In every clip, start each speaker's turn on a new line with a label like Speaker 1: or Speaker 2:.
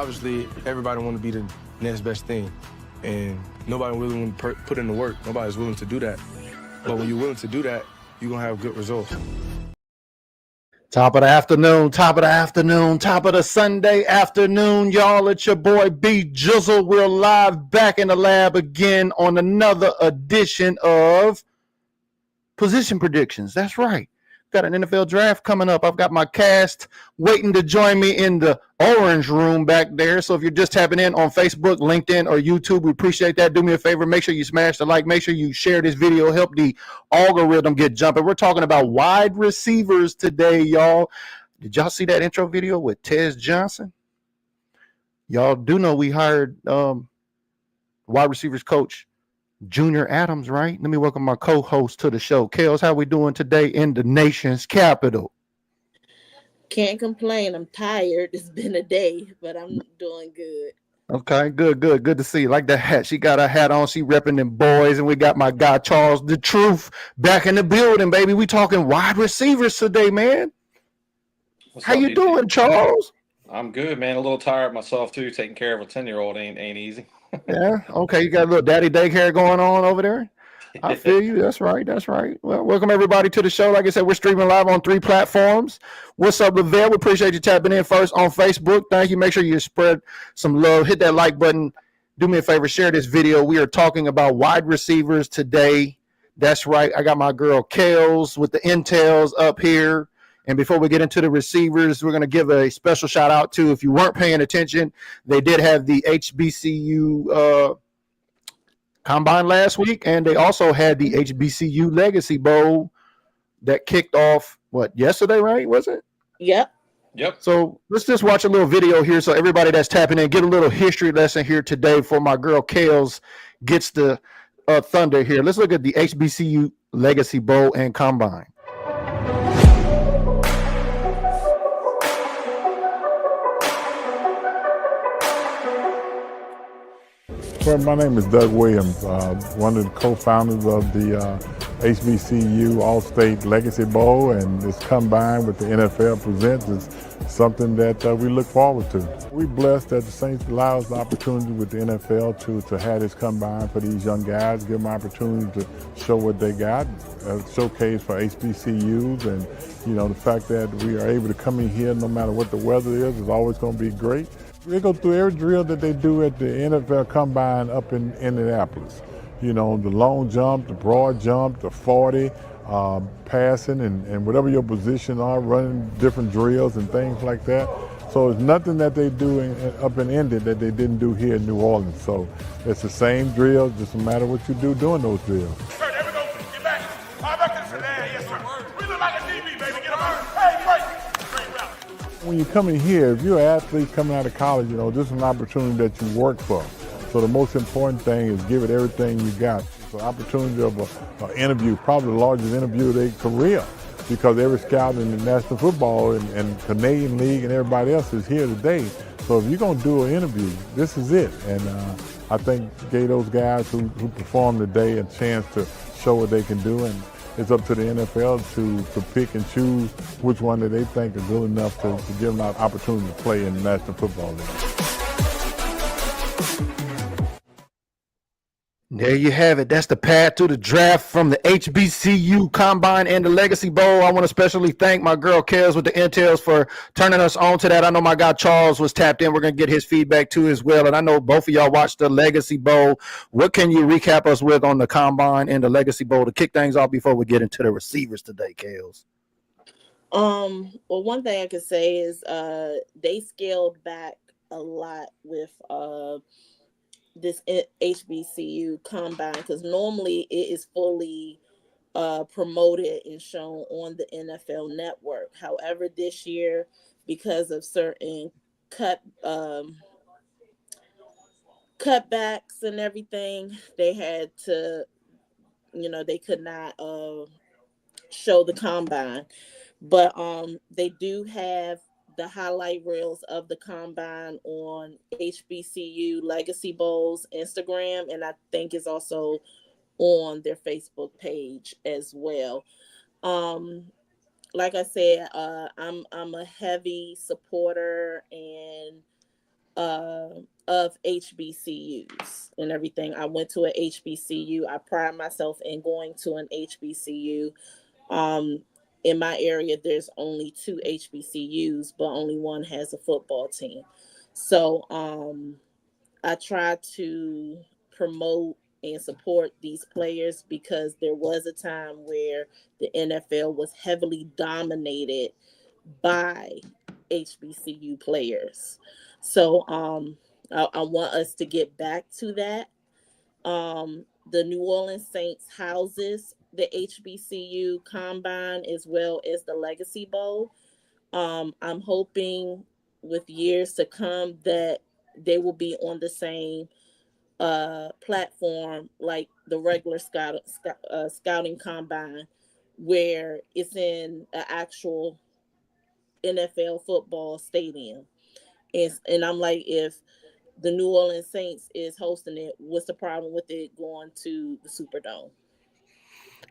Speaker 1: obviously everybody want to be the next best thing, and nobody really want to put in the work. Nobody's willing to do that. But when you're willing to do that, you're going to have good results.
Speaker 2: Top of the afternoon, top of the Sunday afternoon, y'all. It's your boy B Jizzle. We're live back in the lab again on another edition of Position Predictions. That's right. Got an NFL draft coming up. I've got my cast waiting to join me in the orange room back there. So if you're just tapping in on Facebook, LinkedIn, or YouTube, we appreciate that. Do me a favor. Make sure you smash the like. Make sure you share this video. Help the algorithm get jumping. We're talking about wide receivers today, y'all. Did y'all see that intro video with Tez Johnson? Y'all do know we hired wide receivers coach Junior Adams, right? Let me welcome my co-host to the show. Kels, how we doing today in the nation's capital?
Speaker 3: Can't complain. I'm tired. It's been a day, but I'm doing good.
Speaker 2: Okay, good to see you. Like the hat. She got her hat on. She repping them boys. And we got my guy, Charles the Truth, back in the building, baby. We talking wide receivers today, man. How you doing, Charles?
Speaker 4: I'm good, man. A little tired myself, too. Taking care of a 10-year-old ain't easy.
Speaker 2: Yeah, okay. You got a little daddy daycare going on over there? I feel you. That's right. Well, welcome everybody to the show. Like I said, we're streaming live on 3 platforms. What's up, Lavelle? We appreciate you tapping in first on Facebook. Thank you. Make sure you spread some love. Hit that like button. Do me a favor. Share this video. We are talking about wide receivers today. That's right. I got my girl Kels with the intels up here. And before we get into the receivers, we're going to give a special shout out to, if you weren't paying attention, they did have the HBCU Combine last week, and they also had the HBCU Legacy Bowl that kicked off, yesterday, right? Was it?
Speaker 3: Yep.
Speaker 2: So let's just watch a little video here so everybody that's tapping in, get a little history lesson here today for my girl Kels gets the thunder here. Let's look at the HBCU Legacy Bowl and Combine.
Speaker 5: Well, my name is Doug Williams, one of the co-founders of the HBCU All-State Legacy Bowl, and this combined with the NFL Presents is something that we look forward to. We're blessed that the Saints allow us the opportunity with the NFL to have this combine for these young guys, give them opportunity to show what they got, showcase for HBCUs, and the fact that we are able to come in here no matter what the weather is always going to be great. They go through every drill that they do at the NFL Combine up in Indianapolis. The long jump, the broad jump, the 40, passing, and whatever your position are, running different drills and things like that. So it's nothing that they do up in Indy that they didn't do here in New Orleans. So it's the same drills, just no matter what you do during those drills.
Speaker 6: Sir, there we go. Get back. All back to the sedan. Yes, sir. We look like a DB, baby. Get him out. Hey, great route.
Speaker 5: When you come in here, if you're an athlete coming out of college, this is an opportunity that you work for. So the most important thing is give it everything you got. It's an opportunity of an interview, probably the largest interview of their career, because every scout in the National Football and Canadian League and everybody else is here today. So if you're going to do an interview, this is it. And I think gave those guys who performed today a chance to show what they can do. And it's up to the NFL to pick and choose which one that they think are good enough to give them an opportunity to play in the National Football League.
Speaker 2: There you have it. That's the path to the draft from the HBCU Combine and the Legacy Bowl. I want to especially thank my girl Kels with the intels for turning us on to that. I know my guy Charles was tapped in. We're going to get his feedback too as well. And I know both of y'all watched the Legacy Bowl. What can you recap us with on the Combine and the Legacy Bowl to kick things off before we get into the receivers today, Kels?
Speaker 3: Well, one thing I could say is they scaled back a lot with this HBCU Combine, because normally it is fully promoted and shown on the NFL Network. However, this year, because of certain cutbacks and everything, they had to, they could not show the Combine. But they do have the highlight reels of the Combine on HBCU Legacy Bowl's Instagram, and I think it's also on their Facebook page as well. Like I said, I'm a heavy supporter and of HBCUs and everything. I went to a HBCU. I pride myself in going to an HBCU. In my area, there's only 2 HBCUs, but only one has a football team. So I try to promote and support these players because there was a time where the NFL was heavily dominated by HBCU players. So I want us to get back to that. The New Orleans Saints houses the HBCU Combine as well as the Legacy Bowl. I'm hoping with years to come that they will be on the same platform like the regular scouting combine, where it's in an actual NFL football stadium. And I'm like, if the New Orleans Saints is hosting it, what's the problem with it going to the Superdome?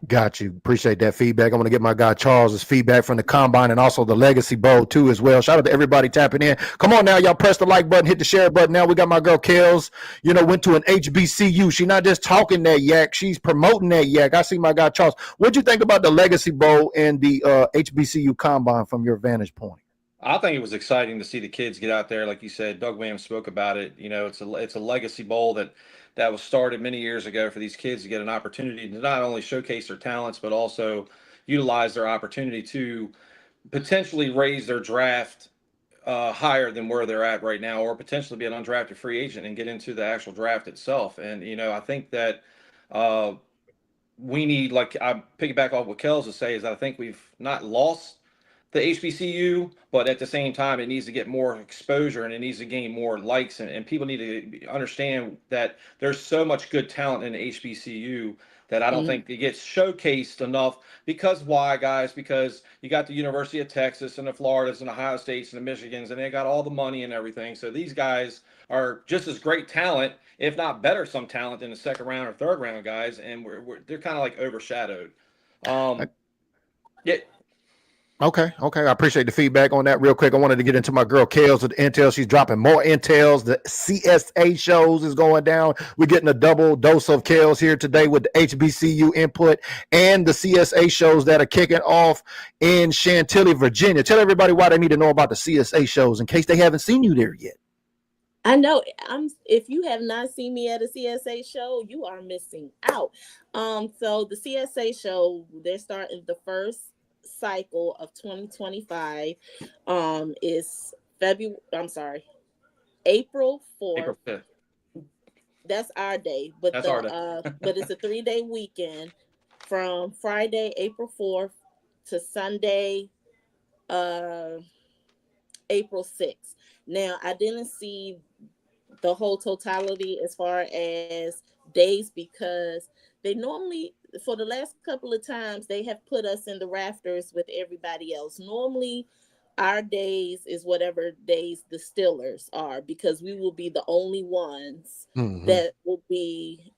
Speaker 2: Got you. Appreciate that feedback. I'm going to get my guy Charles's feedback from the Combine and also the Legacy Bowl too as well. Shout out to everybody tapping in. Come on now, y'all press the like button, hit the share button. Now we got my girl Kels, went to an HBCU. She's not just talking that yak, she's promoting that yak. I see my guy Charles. What'd you think about the Legacy Bowl and the HBCU Combine from your vantage point?
Speaker 4: I think it was exciting to see the kids get out there. Like you said, Doug Williams spoke about it. It's a legacy bowl that was started many years ago for these kids to get an opportunity to not only showcase their talents, but also utilize their opportunity to potentially raise their draft higher than where they're at right now, or potentially be an undrafted free agent and get into the actual draft itself. And, I think that we need, like I piggyback off what Kells is saying, is that I think we've not lost the HBCU, but at the same time, it needs to get more exposure and it needs to gain more likes. And people need to understand that there's so much good talent in the HBCU that I don't think it gets showcased enough. Because why, guys? Because you got the University of Texas and the Floridas and the Ohio States and the Michigans, and they got all the money and everything. So these guys are just as great talent, if not better, some talent in the second round or third round guys, and they're kind of like overshadowed. Yeah.
Speaker 2: Okay. I appreciate the feedback on that. Real quick, I wanted to get into my girl Kels with the intel. She's dropping more intels. The CSA shows is going down. We're getting a double dose of Kels here today with the HBCU input and the CSA shows that are kicking off in Chantilly, Virginia. Tell everybody why they need to know about the CSA shows in case they haven't seen you there yet.
Speaker 3: I know. If you have not seen me at a CSA show, you are missing out. So the CSA show, they're starting the first cycle of 2025 is April 4th.
Speaker 4: April 5th.
Speaker 3: That's our day, but
Speaker 4: That's our day.
Speaker 3: But it's a 3-day weekend from Friday, April 4th to Sunday, April 6th. Now, I didn't see the whole totality as far as days because they normally, for the last couple of times, they have put us in the rafters with everybody else. Normally, our days is whatever days the Steelers are, because we will be the only ones that will be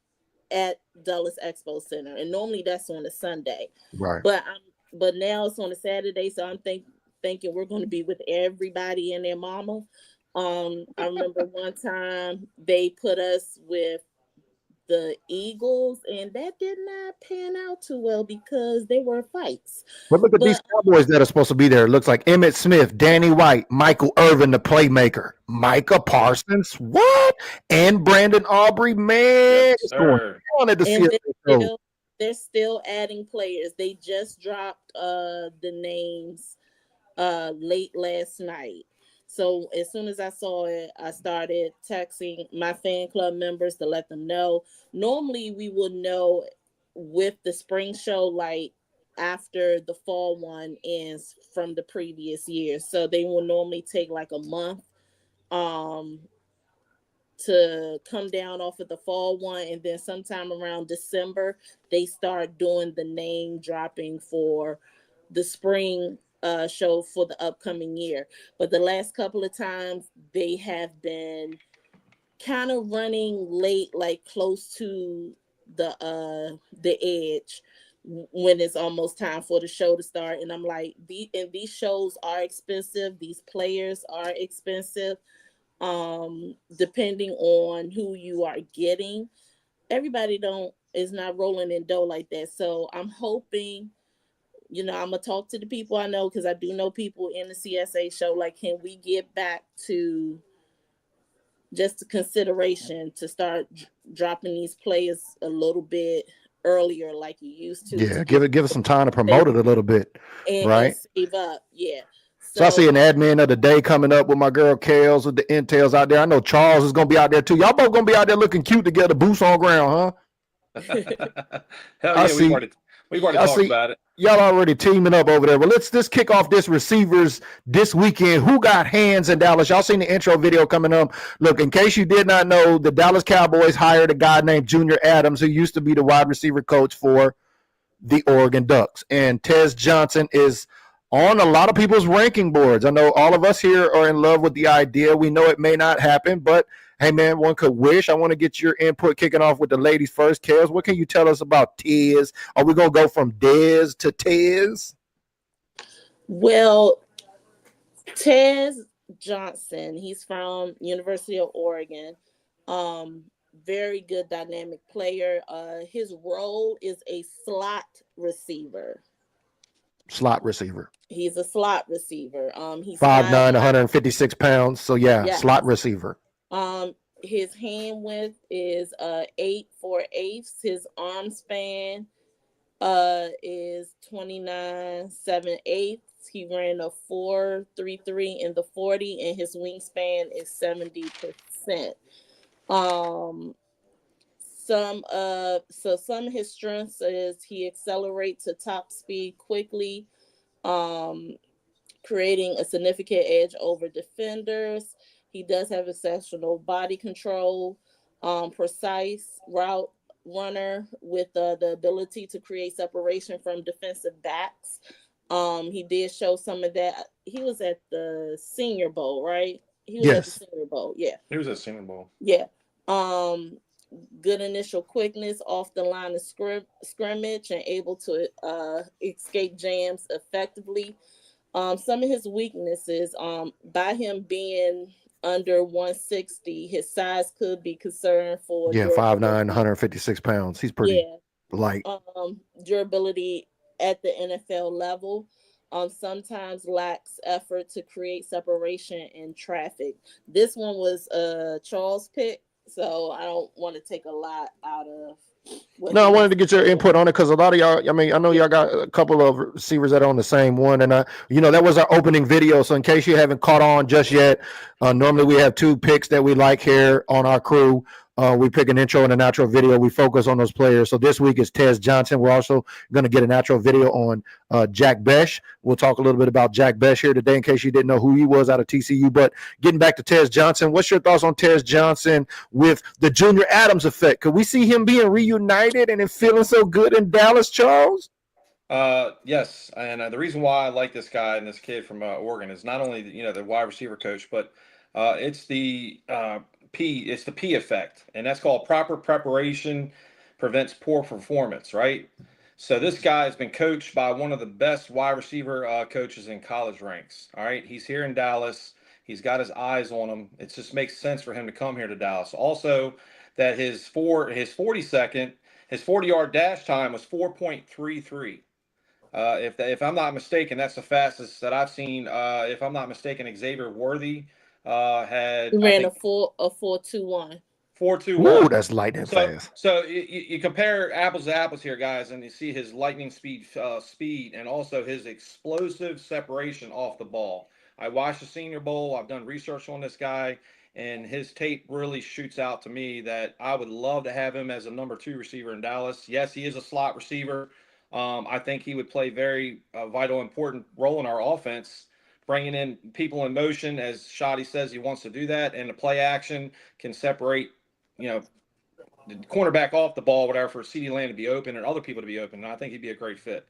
Speaker 3: at Dulles Expo Center. And normally that's on a Sunday.
Speaker 2: Right.
Speaker 3: But now it's on a Saturday, so I'm thinking we're going to be with everybody and their mama. I remember one time they put us with the Eagles, and that did not pan out too well because they were fights.
Speaker 2: But look at these Cowboys that are supposed to be there. It looks like Emmitt Smith, Danny White, Michael Irvin, the playmaker, Micah Parsons, what? And Brandon Aubrey, man.
Speaker 4: Yes,
Speaker 2: it's going on at the CSA.
Speaker 3: They're still adding players. They just dropped the names late last night. So as soon as I saw it, I started texting my fan club members to let them know. Normally we would know with the spring show, like after the fall one ends from the previous year. So they will normally take like a month to come down off of the fall one. And then sometime around December, they start doing the name dropping for the spring show for the upcoming year. But the last couple of times they have been kind of running late, like close to the edge when it's almost time for the show to start. And I'm like, these shows are expensive, these players are expensive. Depending on who you are getting, everybody is not rolling in dough like that. So I'm hoping, I'm gonna talk to the people I know, because I do know people in the CSA show. Like, can we get back to just a consideration to start dropping these players a little bit earlier, like you used to?
Speaker 2: Yeah, give it some time to promote it a little bit, right?
Speaker 3: And save up. Yeah.
Speaker 2: So I see an admin of the day coming up with my girl Kales with the intels out there. I know Charles is gonna be out there too. Y'all both gonna be out there looking cute together, boots on ground, huh?
Speaker 4: Hell yeah, we've already talked about it.
Speaker 2: Y'all already teaming up over there. But let's kick off this receivers this weekend. Who got hands in Dallas? Y'all seen the intro video coming up. Look, in case you did not know, the Dallas Cowboys hired a guy named Junior Adams, who used to be the wide receiver coach for the Oregon Ducks. And Tez Johnson is on a lot of people's ranking boards. I know all of us here are in love with the idea. We know it may not happen, but hey, man, one could wish. I want to get your input, kicking off with the ladies first. Kels, what can you tell us about Tez? Are we going to go from Dez to Tez?
Speaker 3: Well, Tez Johnson, he's from University of Oregon. Very good dynamic player. His role is a slot receiver.
Speaker 2: Slot receiver.
Speaker 3: He's a slot receiver. He's
Speaker 2: 5'9", 156 pounds. So yeah, slot receiver.
Speaker 3: His hand width is 8 4/8. His arm span is 29 7/8. He ran a 4.33 in the 40, and his wingspan is 70%. Some of his strengths is he accelerates to top speed quickly, creating a significant edge over defenders. He does have exceptional body control, precise route runner with the ability to create separation from defensive backs. He did show some of that. He was at the Senior Bowl, right? He was at the Senior Bowl. Yeah.
Speaker 4: He was at Senior Bowl.
Speaker 3: Yeah. Good initial quickness off the line of scrimmage and able to escape jams effectively. Some of his weaknesses, by him being under 160, his size could be concerned for
Speaker 2: 5'9", 156 pounds. He's pretty light.
Speaker 3: Durability at the NFL level. Sometimes lacks effort to create separation in traffic. This one was Charles' pick, so I don't want to take a lot out of.
Speaker 2: I wanted to get your input on it because a lot of y'all, I mean, I know y'all got a couple of receivers that are on the same one. And, that was our opening video. So in case you haven't caught on just yet, normally we have 2 picks that we like here on our crew. We pick an intro and a natural video. We focus on those players. So this week is Tez Johnson. We're also going to get a natural video on Jack Besh. We'll talk a little bit about Jack Besh here today in case you didn't know who he was out of TCU. But getting back to Tez Johnson, what's your thoughts on Tez Johnson with the Junior Adams effect? Could we see him being reunited and feeling so good in Dallas, Charles?
Speaker 4: Yes. And the reason why I like this guy and this kid from Oregon is not only the wide receiver coach, but it's the P effect, and that's called proper preparation prevents poor performance, right? So this guy has been coached by one of the best wide receiver coaches in college ranks. All right, he's here in Dallas. He's got his eyes on him. It just makes sense for him to come here to Dallas. Also, that his 40-yard dash time was 4.33. If I'm not mistaken, that's the fastest that I've seen. If I'm not mistaken, Xavier Worthy ran
Speaker 3: a 4.21.
Speaker 4: 4.21.
Speaker 2: Ooh, that's lightning fast.
Speaker 4: So you compare apples to apples here, guys, and you see his lightning speed, and also his explosive separation off the ball. I watched the Senior Bowl. I've done research on this guy, and his tape really shoots out to me that I would love to have him as a number 2 receiver in Dallas. Yes, he is a slot receiver. I think he would play very vital, important role in our offense, bringing in people in motion, as Shotty says he wants to do that, and the play action can separate, the cornerback off the ball, whatever, for CeeDee Lamb to be open and other people to be open. And I think he'd be a great fit.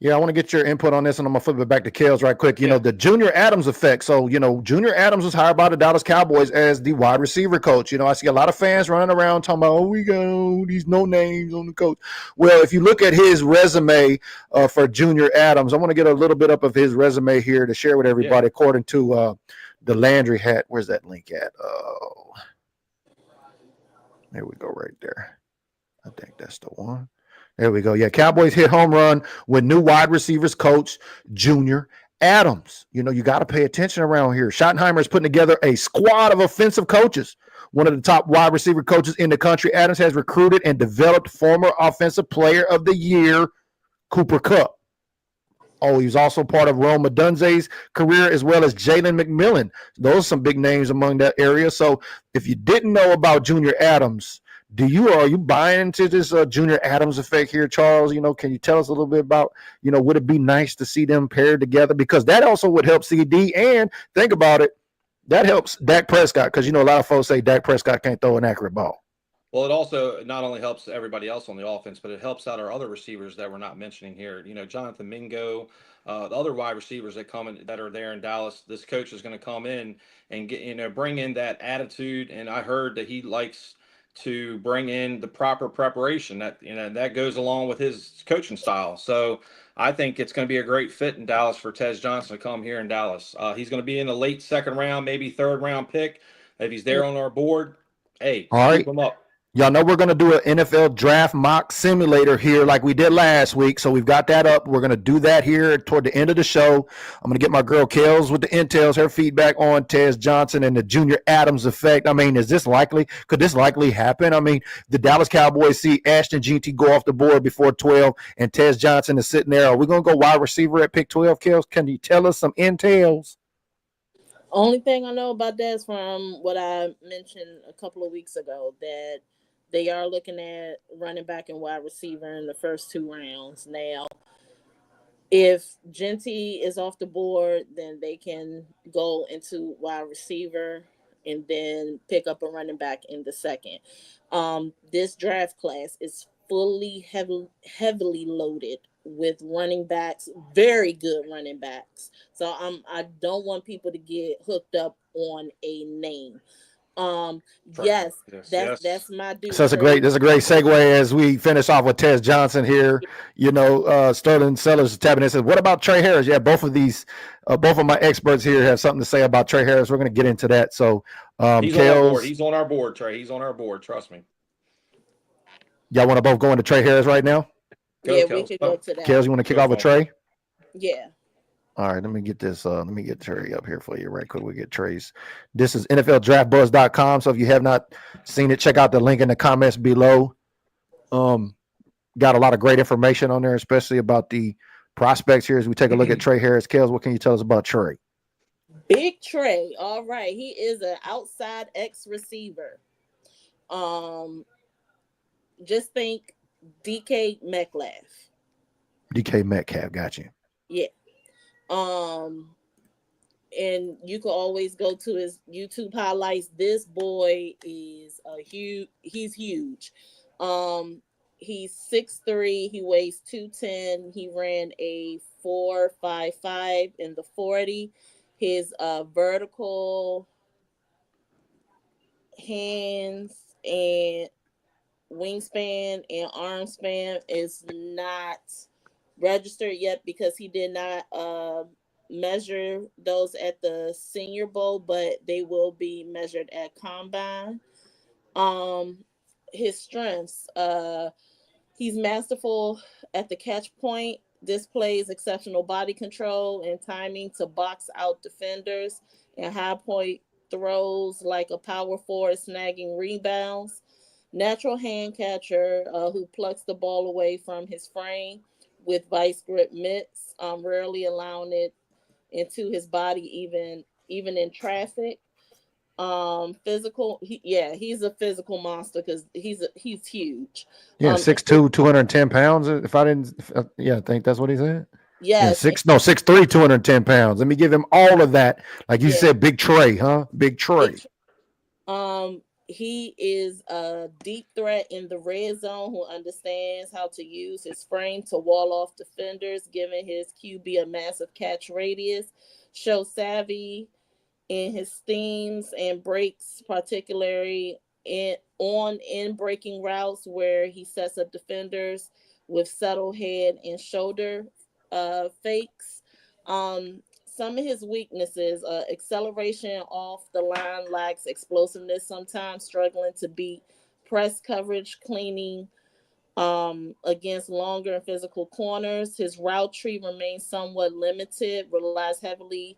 Speaker 2: Yeah, I want to get your input on this, and I'm going to flip it back to Kels right quick. The Junior Adams effect. So, Junior Adams was hired by the Dallas Cowboys as the wide receiver coach. I see a lot of fans running around talking about, we got these no names on the coach. Well, if you look at his resume for Junior Adams, I want to get a little bit up of his resume here to share with everybody, according to the Landry hat. Where's that link at? Oh, there we go, right there. I think that's the one. There we go. Yeah, Cowboys hit home run with new wide receivers coach Junior Adams. You know, you got to pay attention around here. Schottenheimer is putting together a squad of offensive coaches. One of the top wide receiver coaches in the country. Adams has recruited and developed former Offensive Player of the Year Cooper Kupp. Oh, he was also part of Rome Odunze's career, as well as Jalen McMillan. Those are some big names among that area. So if you didn't know about Junior Adams, are you buying into this Junior Adams effect here, Charles? You know, can you tell us a little bit about, you know, would it be nice to see them paired together? Because that also would help CD. And think about it, that helps Dak Prescott, because, you know, a lot of folks say Dak Prescott can't throw an accurate ball.
Speaker 4: Well, it also not only helps everybody else on the offense, but it helps out our other receivers that we're not mentioning here. You know, Jonathan Mingo, the other wide receivers that come in that are there in Dallas. This coach is going to come in and get, you know, bring in that attitude. And I heard that he likes to bring in the proper preparation that, you know, that goes along with his coaching style. So I think it's going to be a great fit in Dallas for Tez Johnson to come here in Dallas. He's going to be in the late second round, maybe third round pick. If he's there on our board, hey,
Speaker 2: All right.
Speaker 4: scoop him up.
Speaker 2: Y'all know we're going to do an NFL draft mock simulator here like we did last week. So we've got that up. We're going to do that here toward the end of the show. I'm going to get my girl Kels with the intels, her feedback on Tez Johnson and the Junior Adams effect. I mean, is this likely? Could this likely happen? I mean, the Dallas Cowboys see Ashton GT go off the board before 12 and Tez Johnson is sitting there. Are we going to go wide receiver at pick 12, Kels? Can you tell us some intels?
Speaker 3: Only thing I know about that is from what I mentioned a couple of weeks ago, that they are looking at running back and wide receiver in the first 2 rounds. Now, if Genty is off the board, then they can go into wide receiver and then pick up a running back in the second. This draft class is fully heavily loaded with running backs, very good running backs. So I don't want people to get hooked up on a name. Yes, that's my dude.
Speaker 2: So that's a great segue as we finish off with Tez Johnson here. You know, Sterling Sellers is tapping in, says, what about Trey Harris? Yeah, both of my experts here have something to say about Trey Harris. We're going to get into that. So
Speaker 4: he's on our board. He's on our board, Trey. He's on our board. Trust me.
Speaker 2: Y'all want to both go into Trey Harris right now?
Speaker 3: We could go to that.
Speaker 2: Kels, you want to kick off with Trey?
Speaker 3: Yeah.
Speaker 2: All right, let me get this. Let me get Trey up here for you right quick. We get Trey's. This is NFLDraftBuzz.com. So if you have not seen it, check out the link in the comments below. Got a lot of great information on there, especially about the prospects here as we take a look at Trey Harris. Kels, what can you tell us about Trey?
Speaker 3: Big Trey. All right. He is an outside X receiver. Just think DK Metcalf.
Speaker 2: DK Metcalf, got you.
Speaker 3: Yeah. And you can always go to his YouTube highlights. This boy is he's huge. He's 6'3", he weighs 210. He ran a 4.55 in the 40. His vertical hands and wingspan and arm span is not registered yet because he did not measure those at the Senior Bowl, but they will be measured at Combine. His strengths, he's masterful at the catch point, displays exceptional body control and timing to box out defenders and high point throws like a power forward, snagging rebounds. Natural hand catcher who plucks the ball away from his frame with vice grip mitts, rarely allowing it into his body even in traffic. Physical, he's a physical monster because he's huge.
Speaker 2: Yeah, 6'2", 210 pounds. If I didn't, I think that's what he said.
Speaker 3: Yes.
Speaker 2: 6'3", 210 pounds. Let me give him all of that. Like you said, Big Trey, huh? Big Trey.
Speaker 3: He is a deep threat in the red zone who understands how to use his frame to wall off defenders, giving his QB a massive catch radius. Show savvy in his steams and breaks, particularly in breaking routes where he sets up defenders with subtle head and shoulder fakes. some of his weaknesses: acceleration off the line, lacks explosiveness, sometimes struggling to beat press coverage, cleaning against longer and physical corners. His route tree remains somewhat limited, relies heavily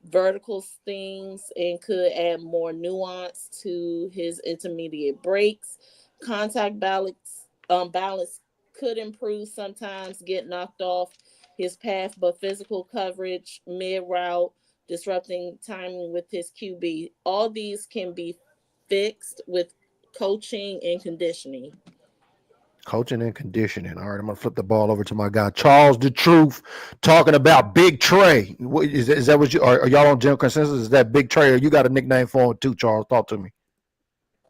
Speaker 3: vertical stings, and could add more nuance to his intermediate breaks. Contact balance could improve sometimes, get knocked off his path, but physical coverage mid route, disrupting timing with his QB. All these can be fixed with coaching and conditioning.
Speaker 2: Coaching and conditioning. All right, I'm gonna flip the ball over to my guy Charles the Truth, talking about Big Trey. Is that what you are y'all on general consensus? Is that Big Trey, or you got a nickname for him too, Charles? Talk to me.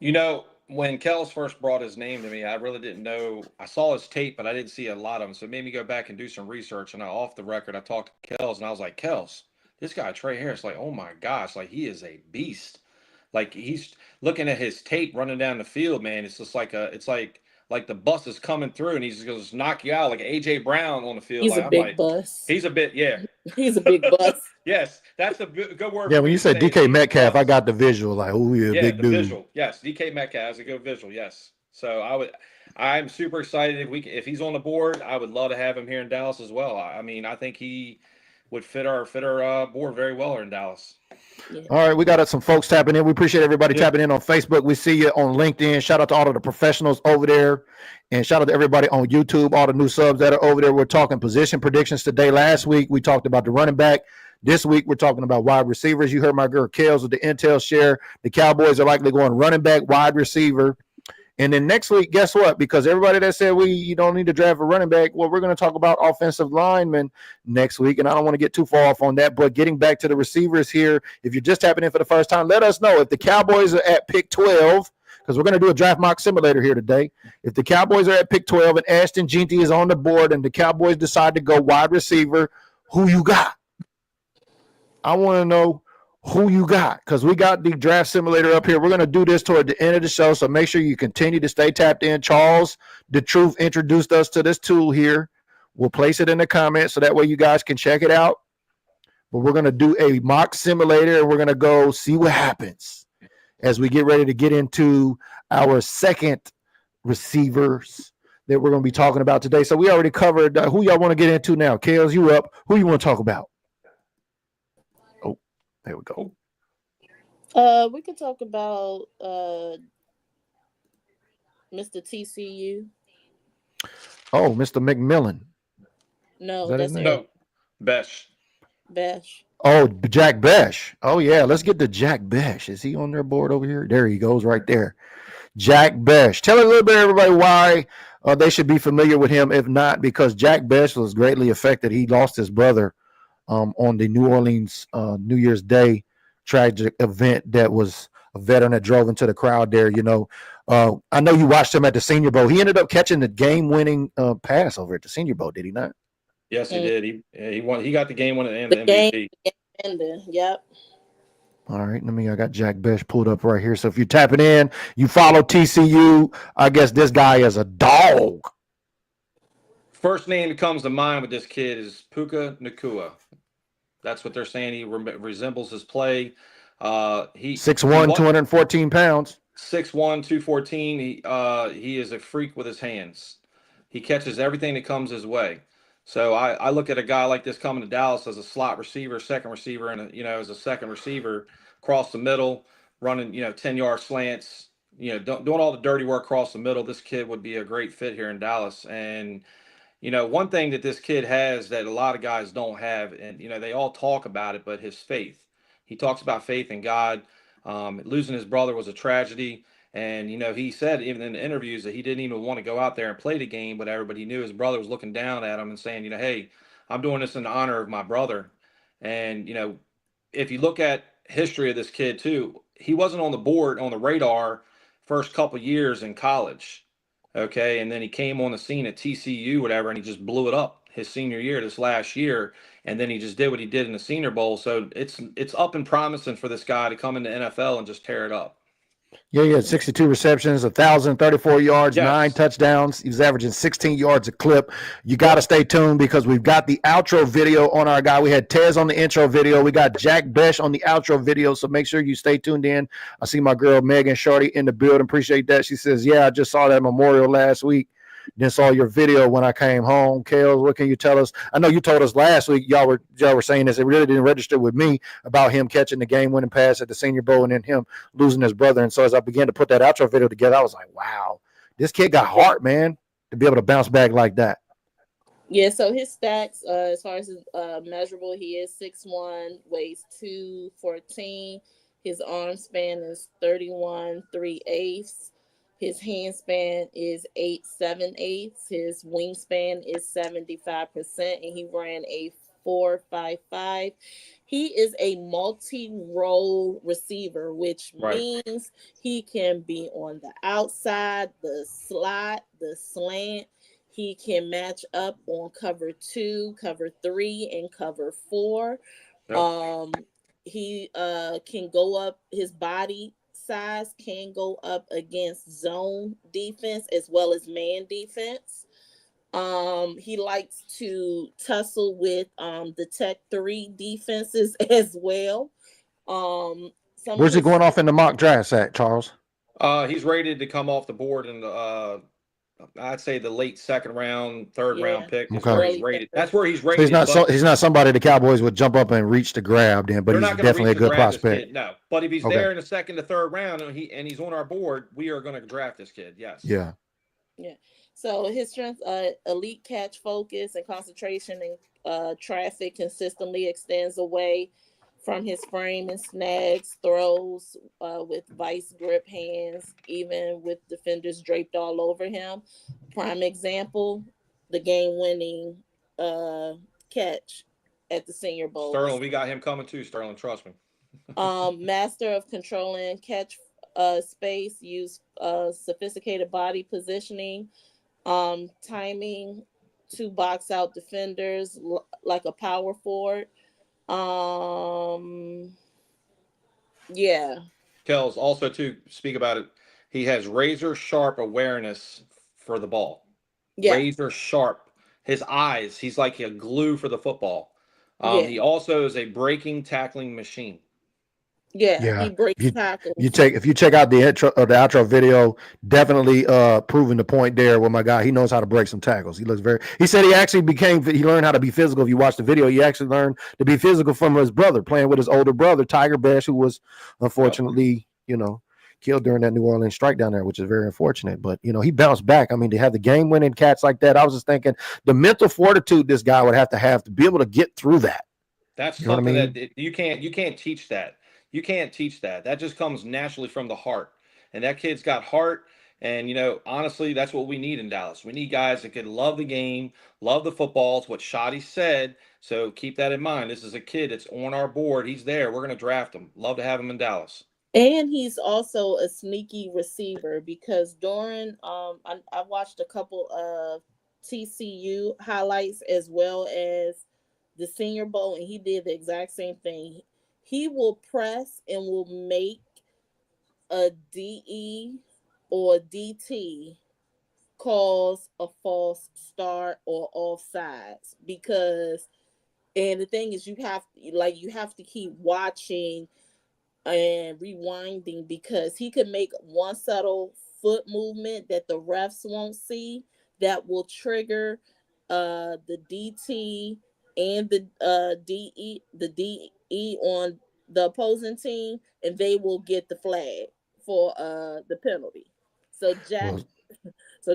Speaker 4: You know, when Kels first brought his name to me, I really didn't know. I saw his tape, but I didn't see a lot of him. So it made me go back and do some research. And off the record, I talked to Kels, and I was like, Kels, this guy Trey Harris, like, oh my gosh, like he is a beast. Like he's looking at his tape running down the field, man. It's just like the bus is coming through, and he's going to knock you out like AJ Brown on the field.
Speaker 3: He's
Speaker 4: like,
Speaker 3: a big bus.
Speaker 4: He's a bit, yeah.
Speaker 3: He's a big bus.
Speaker 4: Yes, that's a good word.
Speaker 2: Yeah, when you said DK Metcalf, I got the visual. Like, oh yeah, big dude.
Speaker 4: Visual. Yes, DK Metcalf is a good visual. Yes. So I'm super excited if he's on the board. I would love to have him here in Dallas as well. I mean, I think he would fit our board very well here in Dallas.
Speaker 3: Yeah.
Speaker 2: All right, we got some folks tapping in. We appreciate everybody tapping in on Facebook. We see you on LinkedIn. Shout out to all of the professionals over there, and shout out to everybody on YouTube, all the new subs that are over there. We're talking position predictions today. Last week we talked about the running back. This week we're talking about wide receivers. You heard my girl Kels with the intel share. The Cowboys are likely going running back, wide receiver. And then next week, guess what? Because everybody that said you don't need to draft a running back, well, we're going to talk about offensive linemen next week, and I don't want to get too far off on that. But getting back to the receivers here, if you're just tapping in for the first time, let us know if the Cowboys are at pick 12, because we're going to do a draft mock simulator here today. If the Cowboys are at pick 12 and Ashton Jeanty is on the board and the Cowboys decide to go wide receiver, who you got? I want to know who you got, because we got the draft simulator up here. We're going to do this toward the end of the show, so make sure you continue to stay tapped in. Charles the Truth introduced us to this tool here. We'll place it in the comments so that way you guys can check it out. But we're going to do a mock simulator, and we're going to go see what happens as we get ready to get into our second receivers that we're going to be talking about today. So we already covered who y'all want to get into now. Kels, you up. Who you want to talk about? There we go.
Speaker 3: We could talk about Mr. TCU.
Speaker 2: Oh, Mr. McMillan.
Speaker 3: No,
Speaker 2: Is that his name?
Speaker 4: No, Besh.
Speaker 2: Oh, Jack Besh. Oh, yeah. Let's get to Jack Besh. Is he on their board over here? There he goes right there. Jack Besh. Tell a little bit, everybody, why they should be familiar with him. If not, because Jack Besh was greatly affected. He lost his brother on the New Orleans New Year's Day tragic event that was a veteran that drove into the crowd there. You know, I know you watched him at the Senior Bowl. He ended up catching the game-winning pass over at the Senior Bowl, did he not?
Speaker 4: Yes, he did. He won. He got the game winner and the MVP.
Speaker 3: Yep.
Speaker 2: All right, I got Jack Besh pulled up right here. So if you're tapping in, you follow TCU. I guess this guy is a dog.
Speaker 4: First name that comes to mind with this kid is Puka Nacua. That's what they're saying. He resembles his play. He
Speaker 2: 6'1", 214 pounds.
Speaker 4: 6'1", 214. He is a freak with his hands. He catches everything that comes his way. So I look at a guy like this coming to Dallas as a slot receiver, second receiver, and as a second receiver across the middle, running 10-yard slants, doing all the dirty work across the middle. This kid would be a great fit here in Dallas. And one thing that this kid has that a lot of guys don't have, and, they all talk about it, but his faith. He talks about faith in God. Losing his brother was a tragedy. And, he said even in the interviews that he didn't even want to go out there and play the game, but everybody knew his brother was looking down at him and saying, hey, I'm doing this in honor of my brother. And, if you look at history of this kid too, he wasn't on the board, on the radar first couple years in college. Okay, and then he came on the scene at TCU, whatever, and he just blew it up his senior year, this last year, and then he just did what he did in the Senior Bowl. So it's up and promising for this guy to come in the NFL and just tear it up.
Speaker 2: Yeah, 62 receptions, 1,034 yards, 9
Speaker 4: Yes.
Speaker 2: touchdowns. He was averaging 16 yards a clip. You got to stay tuned because we've got the outro video on our guy. We had Tez on the intro video. We got Jack Besh on the outro video, so make sure you stay tuned in. I see my girl Megan Shorty in the building. Appreciate that. She says, yeah, I just saw that Memorial last week. Then saw your video when I came home. Kales, what can you tell us? I know you told us last week y'all were saying this. It really didn't register with me about him catching the game-winning pass at the Senior Bowl and then him losing his brother. And so as I began to put that outro video together, I was like, wow, this kid got heart, man, to be able to bounce back like that.
Speaker 3: Yeah, so his stats, as far as his measurable, he is 6'1", weighs 214. His arm span is 31 3/8. His hand span is 8 7/8. His wingspan is 75%, and he ran a 4.55. He is a multi-role receiver, which means he can be on the outside, the slot, the slant. He can match up on cover 2, cover 3, and cover 4. Yep. He can go up, his body size can go up against zone defense as well as man defense. He likes to tussle with the Tech 3 defenses as well.
Speaker 2: Where's he going off in the mock drafts at, Charles?
Speaker 4: He's rated to come off the board in the I'd say the late second round, third round pick is where he's rated. That's where he's rated.
Speaker 2: So he's not somebody the Cowboys would jump up and reach to grab then, but he's definitely a good prospect.
Speaker 4: No, but if he's there in the second to third round and he's on our board, we are going to draft this kid. Yes.
Speaker 2: Yeah.
Speaker 3: So his strength, elite catch focus and concentration and traffic consistently extends away from his frame and snags, throws with vice grip hands, even with defenders draped all over him. Prime example, the game-winning catch at the Senior Bowl.
Speaker 4: Sterling, we got him coming too, Sterling, trust me.
Speaker 3: Master of controlling catch space, use sophisticated body positioning, timing to box out defenders like a power forward.
Speaker 4: Kells also to speak about it, he has razor sharp awareness for the ball. Razor sharp. His eyes, he's like a glue for the football. He also is a breaking tackling machine.
Speaker 3: He breaks tackles.
Speaker 2: If you check out the outro video, definitely proving the point there with my guy. He knows how to break some tackles. He said he actually he learned how to be physical. If you watch the video, he actually learned to be physical from his brother, playing with his older brother, Tiger Bash, who was unfortunately, killed during that New Orleans strike down there, which is very unfortunate. But, he bounced back. I mean, to have the game-winning catch like that, I was just thinking the mental fortitude this guy would have to be able to get through that.
Speaker 4: That's something that you can't teach that. You can't teach that. That just comes naturally from the heart. And that kid's got heart. And, honestly, that's what we need in Dallas. We need guys that can love the game, love the football. It's what Shoddy said. So keep that in mind. This is a kid that's on our board. He's there. We're going to draft him. Love to have him in Dallas.
Speaker 3: And he's also a sneaky receiver because during I watched a couple of TCU highlights as well as the Senior Bowl, and he did the exact same thing. He will press and will make a DE or DT cause a false start or offsides because, and the thing is, you have to keep watching and rewinding because he could make one subtle foot movement that the refs won't see that will trigger the DT and the DE on the opposing team, and they will get the flag for the penalty. So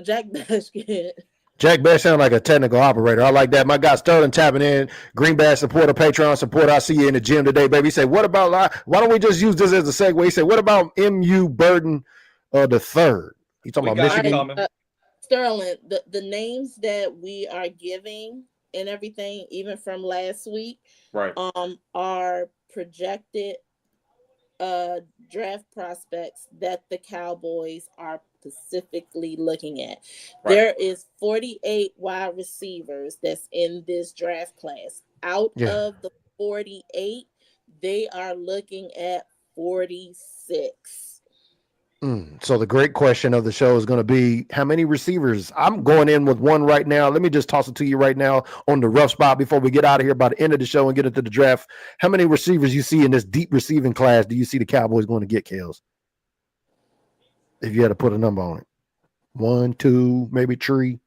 Speaker 3: Jack Bashkin.
Speaker 2: Jack Bash sounds like a technical operator. I like that. My guy Sterling tapping in. Green Bass supporter, Patreon supporter. I see you in the gym today, baby. He said, "What about? Why don't we just use this as a segue?" He said, "What about MU Burden the third?" He talking about Michigan.
Speaker 3: Sterling, the names that we are giving and everything, even from last week, are projected draft prospects that the Cowboys are specifically looking at. There is 48 wide receivers that's in this draft class. Out of the 48, they are looking at 46.
Speaker 2: So the great question of the show is going to be, how many receivers? I'm going in with one right now. Let me just toss it to you right now on the rough spot before we get out of here by the end of the show and get into the draft. How many receivers you see in this deep receiving class do you see the Cowboys going to get, Kels? If you had to put a number on it. 1, 2, maybe 3.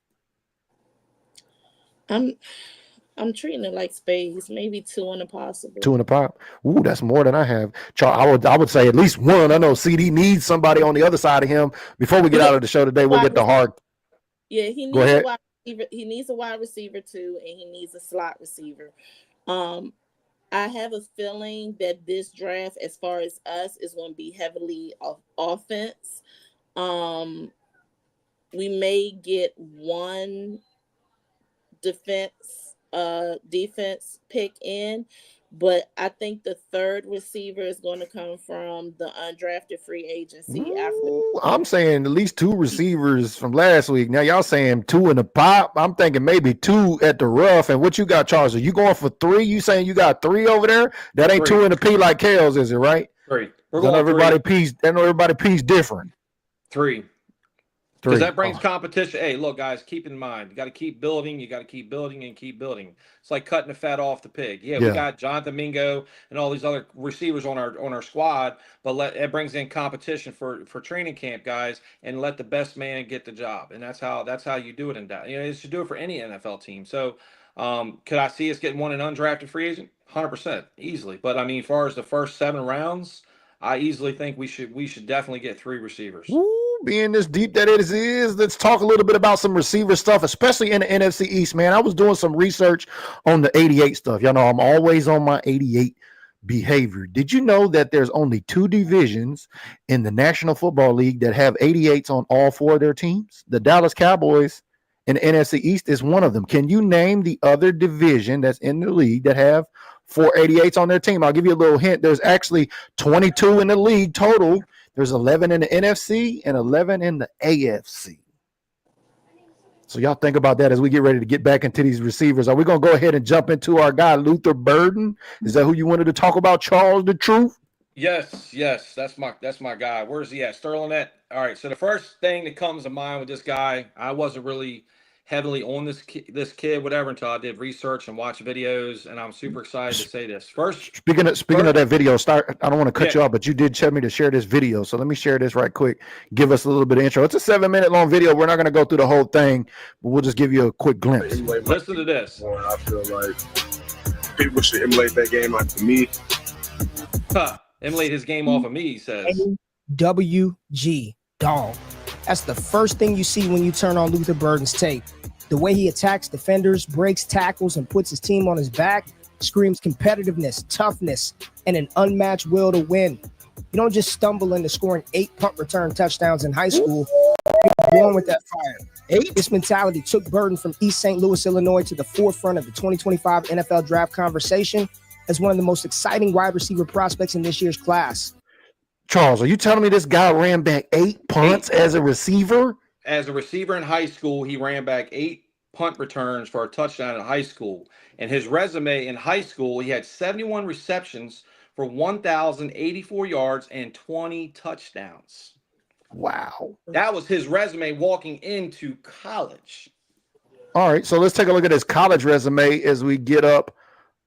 Speaker 3: I'm treating it like spades, maybe 2 in a possible.
Speaker 2: 2 in a pop. Ooh, that's more than I have. I would say at least 1. I know CD needs somebody on the other side of him. Before we get out of the show today, we'll get the hard.
Speaker 3: Yeah, he needs
Speaker 2: Go ahead.
Speaker 3: a wide receiver. He needs a wide receiver too, and he needs a slot receiver. I have a feeling that this draft, as far as us, is going to be heavily offense. We may get one defense pick in, but I think the third receiver is going to come from the undrafted free agency.
Speaker 2: I'm saying at least 2 receivers from last week. Now y'all saying 2 in the pop. I'm thinking maybe 2 at the rough. And what you got, Charles? Are you going for 3? You saying you got 3 over there? That ain't 3. 2 in the P like Kels, is it right?
Speaker 4: 3.
Speaker 2: I know everybody P's different.
Speaker 4: 3. Because that brings competition. Hey, look, guys, keep in mind, you got to keep building. You got to keep building and keep building. It's like cutting the fat off the pig. Yeah, we got Jonathan Mingo and all these other receivers on our squad, but it brings in competition for training camp, guys, and let the best man get the job. And that's how you do it in that. You should do it for any NFL team. So, could I see us getting one an undrafted free agent? 100%, easily. But I mean, as far as the first 7 rounds, I easily think we should definitely get 3 receivers.
Speaker 2: Being this deep that it is, let's talk a little bit about some receiver stuff, especially in the NFC East, man. I was doing some research on the 88 stuff. Y'all know I'm always on my 88 behavior. Did you know that there's only 2 divisions in the National Football League that have 88s on all 4 of their teams? The Dallas Cowboys in the NFC East is one of them. Can you name the other division that's in the league that have 4 88s on their team? I'll give you a little hint. There's actually 22 in the league total. There's 11 in the NFC and 11 in the AFC. So y'all think about that as we get ready to get back into these receivers. Are we going to go ahead and jump into our guy, Luther Burden? Is that who you wanted to talk about, Charles, the truth?
Speaker 4: Yes. That's my guy. Where's he at? Sterling at? All right. So the first thing that comes to mind with this guy, I wasn't really heavily on this kid, whatever, until I did research and watch videos, and I'm super excited to say this. First, speaking of that video, I don't want to cut you off, but you did tell me to share this video, so let me share this right quick. Give us a little bit of intro. It's a 7-minute long video. We're not going to go through the whole thing, but we'll just give you a quick glimpse. Listen to this.
Speaker 7: I feel like people should emulate that game off of me.
Speaker 4: Emulate his game off of me, he says.
Speaker 8: WG, dog. That's the first thing you see when you turn on Luther Burden's tape. The way he attacks defenders, breaks tackles, and puts his team on his back screams competitiveness, toughness, and an unmatched will to win. You don't just stumble into scoring 8 punt return touchdowns in high school. You're born with that fire. 8. This mentality took Burden from East St. Louis, Illinois, to the forefront of the 2025 NFL draft conversation as one of the most exciting wide receiver prospects in this year's class.
Speaker 2: Charles, are you telling me this guy ran back 8 punts as a receiver?
Speaker 4: As a receiver in high school, he ran back 8 punt returns for a touchdown in high school. And his resume in high school, he had 71 receptions for 1,084 yards and 20 touchdowns.
Speaker 2: Wow.
Speaker 4: That was his resume walking into college.
Speaker 2: All right, so let's take a look at his college resume as we get up.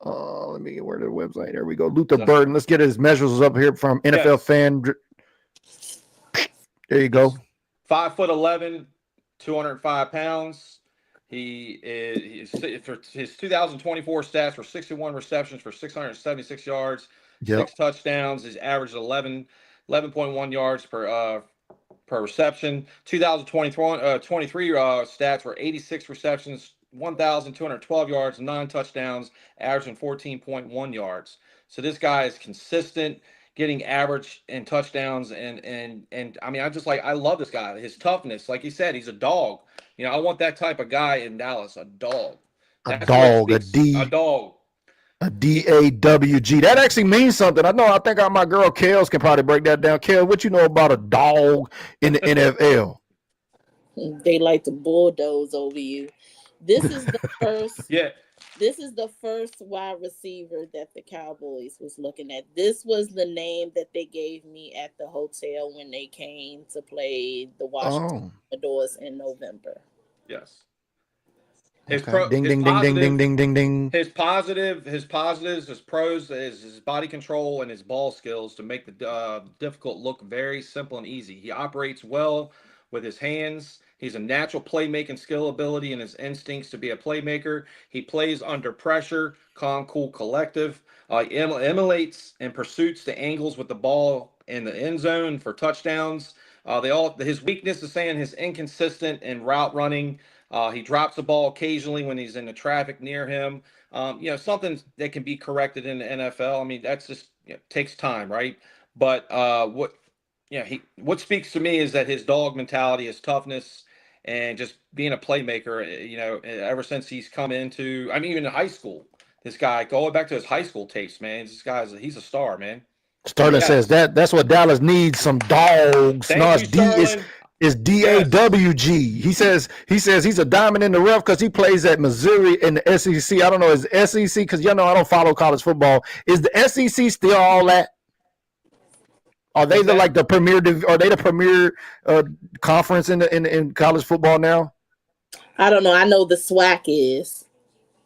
Speaker 2: Let me get where the website. There we go. Luther Burden. Let's get his measures up here from NFL Fan. There you go.
Speaker 4: 5'11", 205 pounds. He for his 2024 stats were 61 receptions for 676 yards, 6 touchdowns. His average is 11.1 yards per reception. 2023 stats were 86 receptions, 1,212 yards, 9 touchdowns, averaging 14.1 yards. So this guy is consistent, getting average and touchdowns, and I mean, I love this guy. His toughness, like he said, he's a dog. I want that type of guy in Dallas, a dog.
Speaker 2: A dog. That actually means something. I think my girl Kels can probably break that down. Kels, what you know about a dog in the NFL?
Speaker 3: They like to bulldoze over you. This is the first.
Speaker 4: Yeah.
Speaker 3: This is the first wide receiver that the Cowboys was looking at. This was the name that they gave me at the hotel when they came to play the Washington
Speaker 2: Oh,
Speaker 3: Commodores in November.
Speaker 4: Yes.
Speaker 2: okay. Ding,
Speaker 4: His
Speaker 2: ding, ding, ding, ding,
Speaker 4: positive,
Speaker 2: ding, ding, ding.
Speaker 4: his positives, his pros is his body control and his ball skills to make the difficult look very simple and easy. He operates well with his hands. He's a natural playmaking skill ability and his instincts to be a playmaker. He plays under pressure, calm, cool, collective. He emulates and pursues the angles with the ball in the end zone for touchdowns. His weakness is saying his inconsistent in route running. He drops the ball occasionally when he's in the traffic near him. Something that can be corrected in the NFL. I mean, that's just takes time, right? But what speaks to me is that his dog mentality, his toughness, and just being a playmaker. Ever since he's come into, I mean, even in high school, this guy going back to his high school tapes, man. He's a star, man.
Speaker 2: Sterling says that's what Dallas needs, some dogs.
Speaker 4: Thank
Speaker 2: No,
Speaker 4: you, Sterling.
Speaker 2: it's DAWG. He says he's a diamond in the rough because he plays at Missouri in the SEC. I don't know, is SEC, because I don't follow college football. Is the SEC still all that? Are they the premier? Are they the premier conference in college football now?
Speaker 3: I don't know. I know the SWAC is.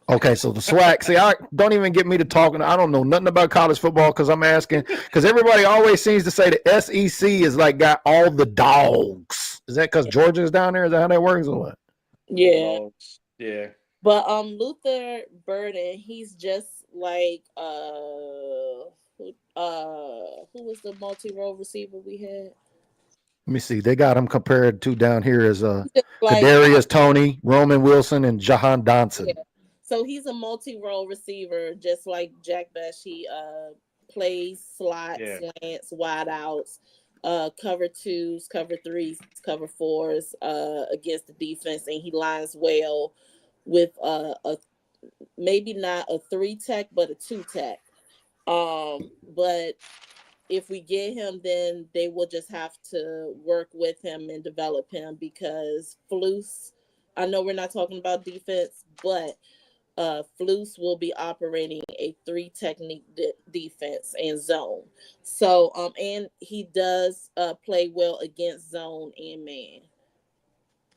Speaker 2: Okay, so the SWAC. See, I don't even get me to talking. I don't know nothing about college football because I'm asking. Because everybody always seems to say the SEC is like got all the dogs. Is that because Georgia is down there? Is that how that works or what?
Speaker 3: Yeah.
Speaker 4: Yeah.
Speaker 3: But Luther Burden, he's just like who was the multi-role receiver we had?
Speaker 2: Let me see. They got him compared to down here as
Speaker 3: like,
Speaker 2: Kadarius Toney, Roman Wilson, and Jahan Dotson. Yeah.
Speaker 3: So he's a multi-role receiver, just like Jack Besh. He plays slots, slants, wide outs, cover twos, cover threes, cover fours against the defense, and he lines well with a maybe not a 3-tech, but a 2-tech. But if we get him, then they will just have to work with him and develop him because Flus, I know we're not talking about defense, but Flus will be operating a 3-technique defense and zone. So, and he does play well against zone and man.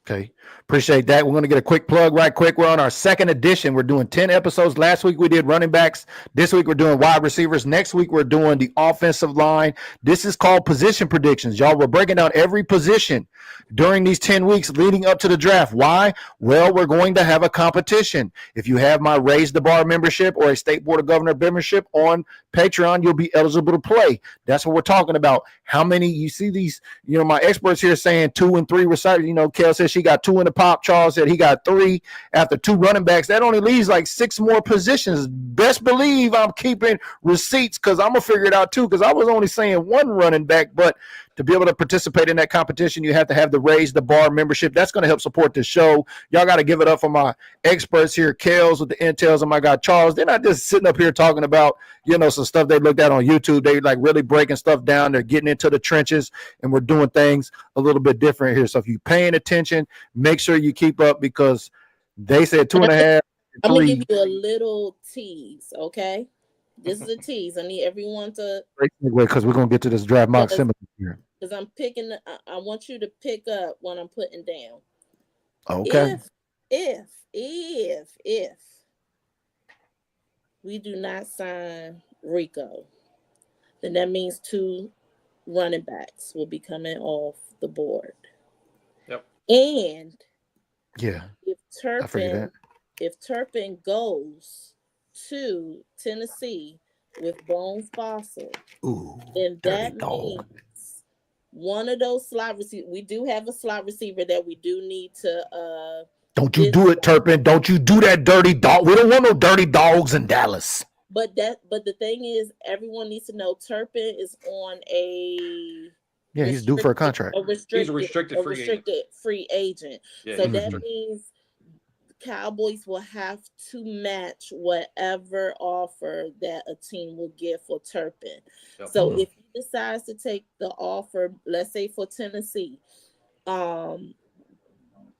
Speaker 2: Okay. Appreciate that. We're going to get a quick plug right quick. We're on our second edition. We're doing 10 episodes. Last week we did running backs. This week we're doing wide receivers. Next week we're doing the offensive line. This is called position predictions. Y'all, we're breaking down every position during these 10 weeks leading up to the draft. Why? Well, we're going to have a competition. If you have my Raise the Bar membership or a State Board of Governor membership on Patreon, you'll be eligible to play. That's what we're talking about. How many, you see these, my experts here saying 2 and 3 receivers. Kel says she got 2 in the pop. Charles said he got 3 after 2 running backs. That only leaves like 6 more positions. Best believe I'm keeping receipts because I'm going to figure it out too because I was only saying 1 running back, but to be able to participate in that competition, you have to have the Raise the Bar membership. That's going to help support the show. Y'all got to give it up for my experts here, Kels with the intels, and my guy Charles. They're not just sitting up here talking about, some stuff they looked at on YouTube. They like really breaking stuff down. They're getting into the trenches, and we're doing things a little bit different here. So if you're paying attention, make sure you keep up because they said 2.5.
Speaker 3: I'm going to give you a little tease, okay? This is a tease. I need everyone to
Speaker 2: because we're gonna get to this draft mock seminar here.
Speaker 3: Because I'm picking. I want you to pick up what I'm putting down.
Speaker 2: Okay.
Speaker 3: If we do not sign Rico, then that means 2 running backs will be coming off the board.
Speaker 4: Yep.
Speaker 3: And
Speaker 2: if
Speaker 3: Turpin goes to Tennessee with Bones Fossil, then that means one of those slot receivers. We do have a slot receiver that we do need to.
Speaker 2: Don't you do it, Turpin? Don't you do that dirty dog? We don't want no dirty dogs in Dallas.
Speaker 3: But the thing is, everyone needs to know Turpin is on a.
Speaker 2: Yeah, he's due for a contract.
Speaker 4: He's a restricted
Speaker 3: free agent.
Speaker 4: Yeah,
Speaker 3: so that means Cowboys will have to match whatever offer that a team will give for Turpin. Yep. So if he decides to take the offer, let's say for Tennessee,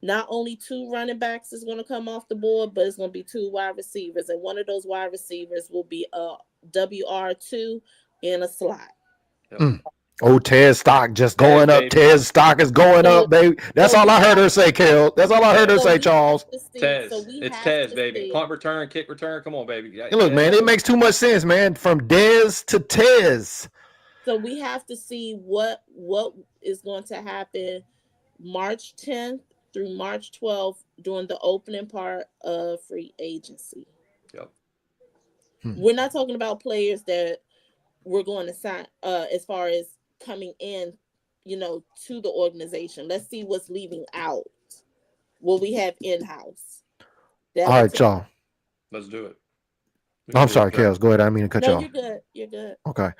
Speaker 3: not only 2 running backs is going to come off the board, but it's going to be 2 wide receivers, and one of those wide receivers will be a WR2 in a slot.
Speaker 4: Yep.
Speaker 2: Oh, Ted's stock just going up.
Speaker 4: baby.
Speaker 2: Ted's stock is going up, baby. That's all I heard her say, Carol. That's all I heard her say, Charles.
Speaker 4: Tez. It's Tez, baby. Punt return, kick return. Come on, baby.
Speaker 2: Hey, look, man, it makes too much sense, man. From Dez to Tez.
Speaker 3: So we have to see what is going to happen March 10th through March 12th during the opening part of free agency.
Speaker 4: Yep.
Speaker 3: We're not talking about players that we're going to sign as far as coming in, to the organization. Let's see what's leaving out. What we have in-house.
Speaker 2: All right, y'all.
Speaker 4: Let's do it.
Speaker 2: I'm sorry, Kels. Go ahead. I didn't mean to cut you off.
Speaker 3: You're good. You're good.
Speaker 2: Okay.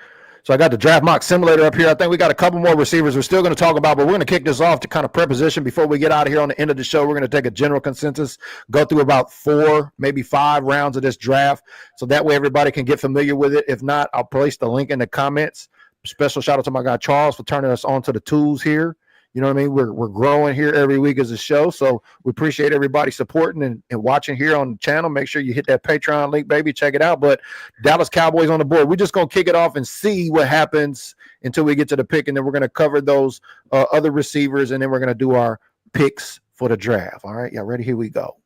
Speaker 2: So I got the draft mock simulator up here. I think we got a couple more receivers we're still going to talk about, but we're going to kick this off to kind of preposition before we get out of here on the end of the show. We're going to take a general consensus, go through about 4, maybe 5 rounds of this draft, so that way everybody can get familiar with it. If not, I'll place the link in the comments. Special shout out to my guy Charles for turning us on to the tools here. You know what I mean? We're growing here every week as a show, so we appreciate everybody supporting and watching here on the channel. Make sure you hit that Patreon link, baby. Check it out. But Dallas Cowboys on the board. We're just going to kick it off and see what happens until we get to the pick, and then we're going to cover those other receivers, and then we're going to do our picks for the draft. All right, y'all ready? Here we go.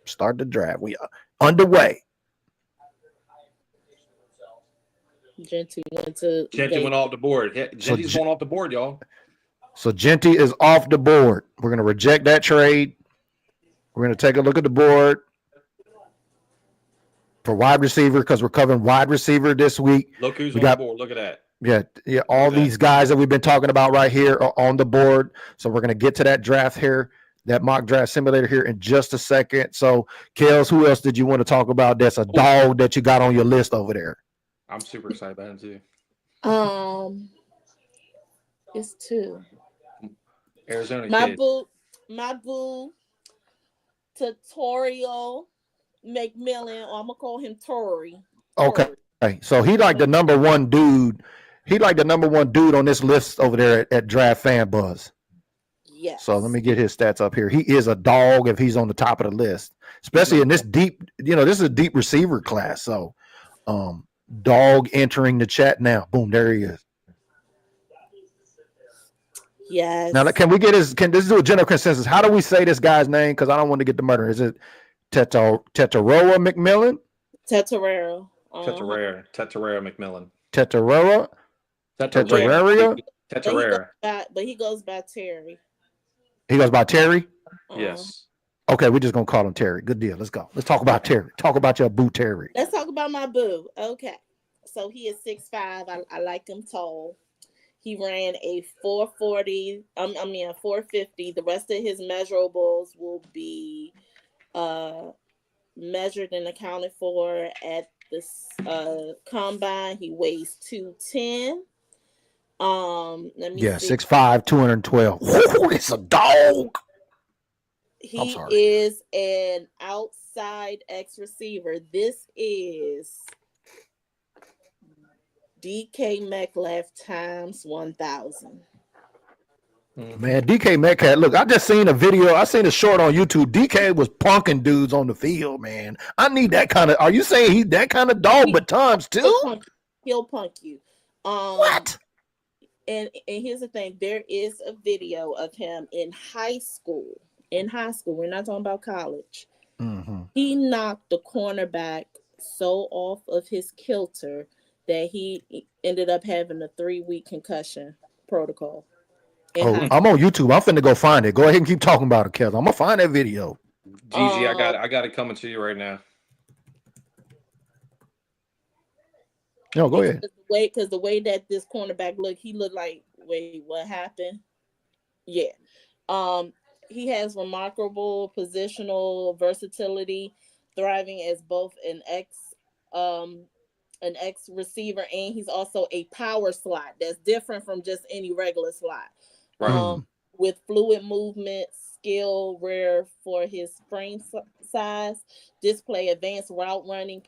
Speaker 2: Start the draft. We are underway.
Speaker 3: Genty
Speaker 4: went off the board. Genty's going off the board, y'all.
Speaker 2: So Genty is off the board. We're going to reject that trade. We're going to take a look at the board for wide receiver because we're covering wide receiver this week.
Speaker 4: Look who's on the board. Look at that.
Speaker 2: Yeah. All these guys that we've been talking about right here are on the board. So we're going to get to that draft here, that mock draft simulator here in just a second. So, Kels, who else did you want to talk about that's a dog that you got on your list over there?
Speaker 4: I'm super excited about him too.
Speaker 3: It's 2.
Speaker 4: Arizona
Speaker 3: my boo, Tutorial McMillan, or I'm gonna call him Tory.
Speaker 2: Okay. So he like the number 1 dude. He like the number 1 dude on this list over there at Draft Fan Buzz.
Speaker 3: Yes.
Speaker 2: So let me get his stats up here. He is a dog if he's on the top of the list, especially in this deep, this is a deep receiver class. So dog entering the chat now. Boom, there he is.
Speaker 3: Yes.
Speaker 2: Now, can this do a general consensus? How do we say this guy's name? Because I don't want to get the murder. Is it Tetaroa McMillan?
Speaker 3: Tetarera.
Speaker 4: Tetarera McMillan.
Speaker 2: Tetarera?
Speaker 3: But he goes by Terry.
Speaker 2: He goes by Terry?
Speaker 4: Yes.
Speaker 2: Okay, we're just going to call him Terry. Good deal. Let's go. Let's talk about Terry. Talk about your boo, Terry.
Speaker 3: Let's talk about my boo. Okay. So he is 6'5". I like him tall. He ran a 450. The rest of his measurables will be measured and accounted for at the combine. He weighs 210. Let me see.
Speaker 2: 6'5", 212. It's a dog.
Speaker 3: He is an outside X receiver. This is DK Metcalf times 1,000.
Speaker 2: Man, DK Metcalf. Look, I just seen a video. I seen a short on YouTube. DK was punking dudes on the field, man. I need that kind of. Are you saying he's that kind of dog, but times 2?
Speaker 3: He'll punk you.
Speaker 2: What?
Speaker 3: And here's the thing. There is a video of him in high school. We're not talking about college.
Speaker 2: Mm-hmm.
Speaker 3: He knocked the cornerback so off of his kilter that he ended up having a 3-week concussion protocol.
Speaker 2: I'm on YouTube. I'm finna go find it. Go ahead and keep talking about it, Kev. I'm gonna find that video.
Speaker 4: Gigi, I got it coming to you right now.
Speaker 2: No, go ahead.
Speaker 3: Because the way that this cornerback looked, he looked like, wait, what happened? Yeah. He has remarkable positional versatility, thriving as both an X receiver, and he's also a power slot. That's different from just any regular slot.
Speaker 4: Right.
Speaker 3: With fluid movement, skill, rare for his frame size, display advanced route running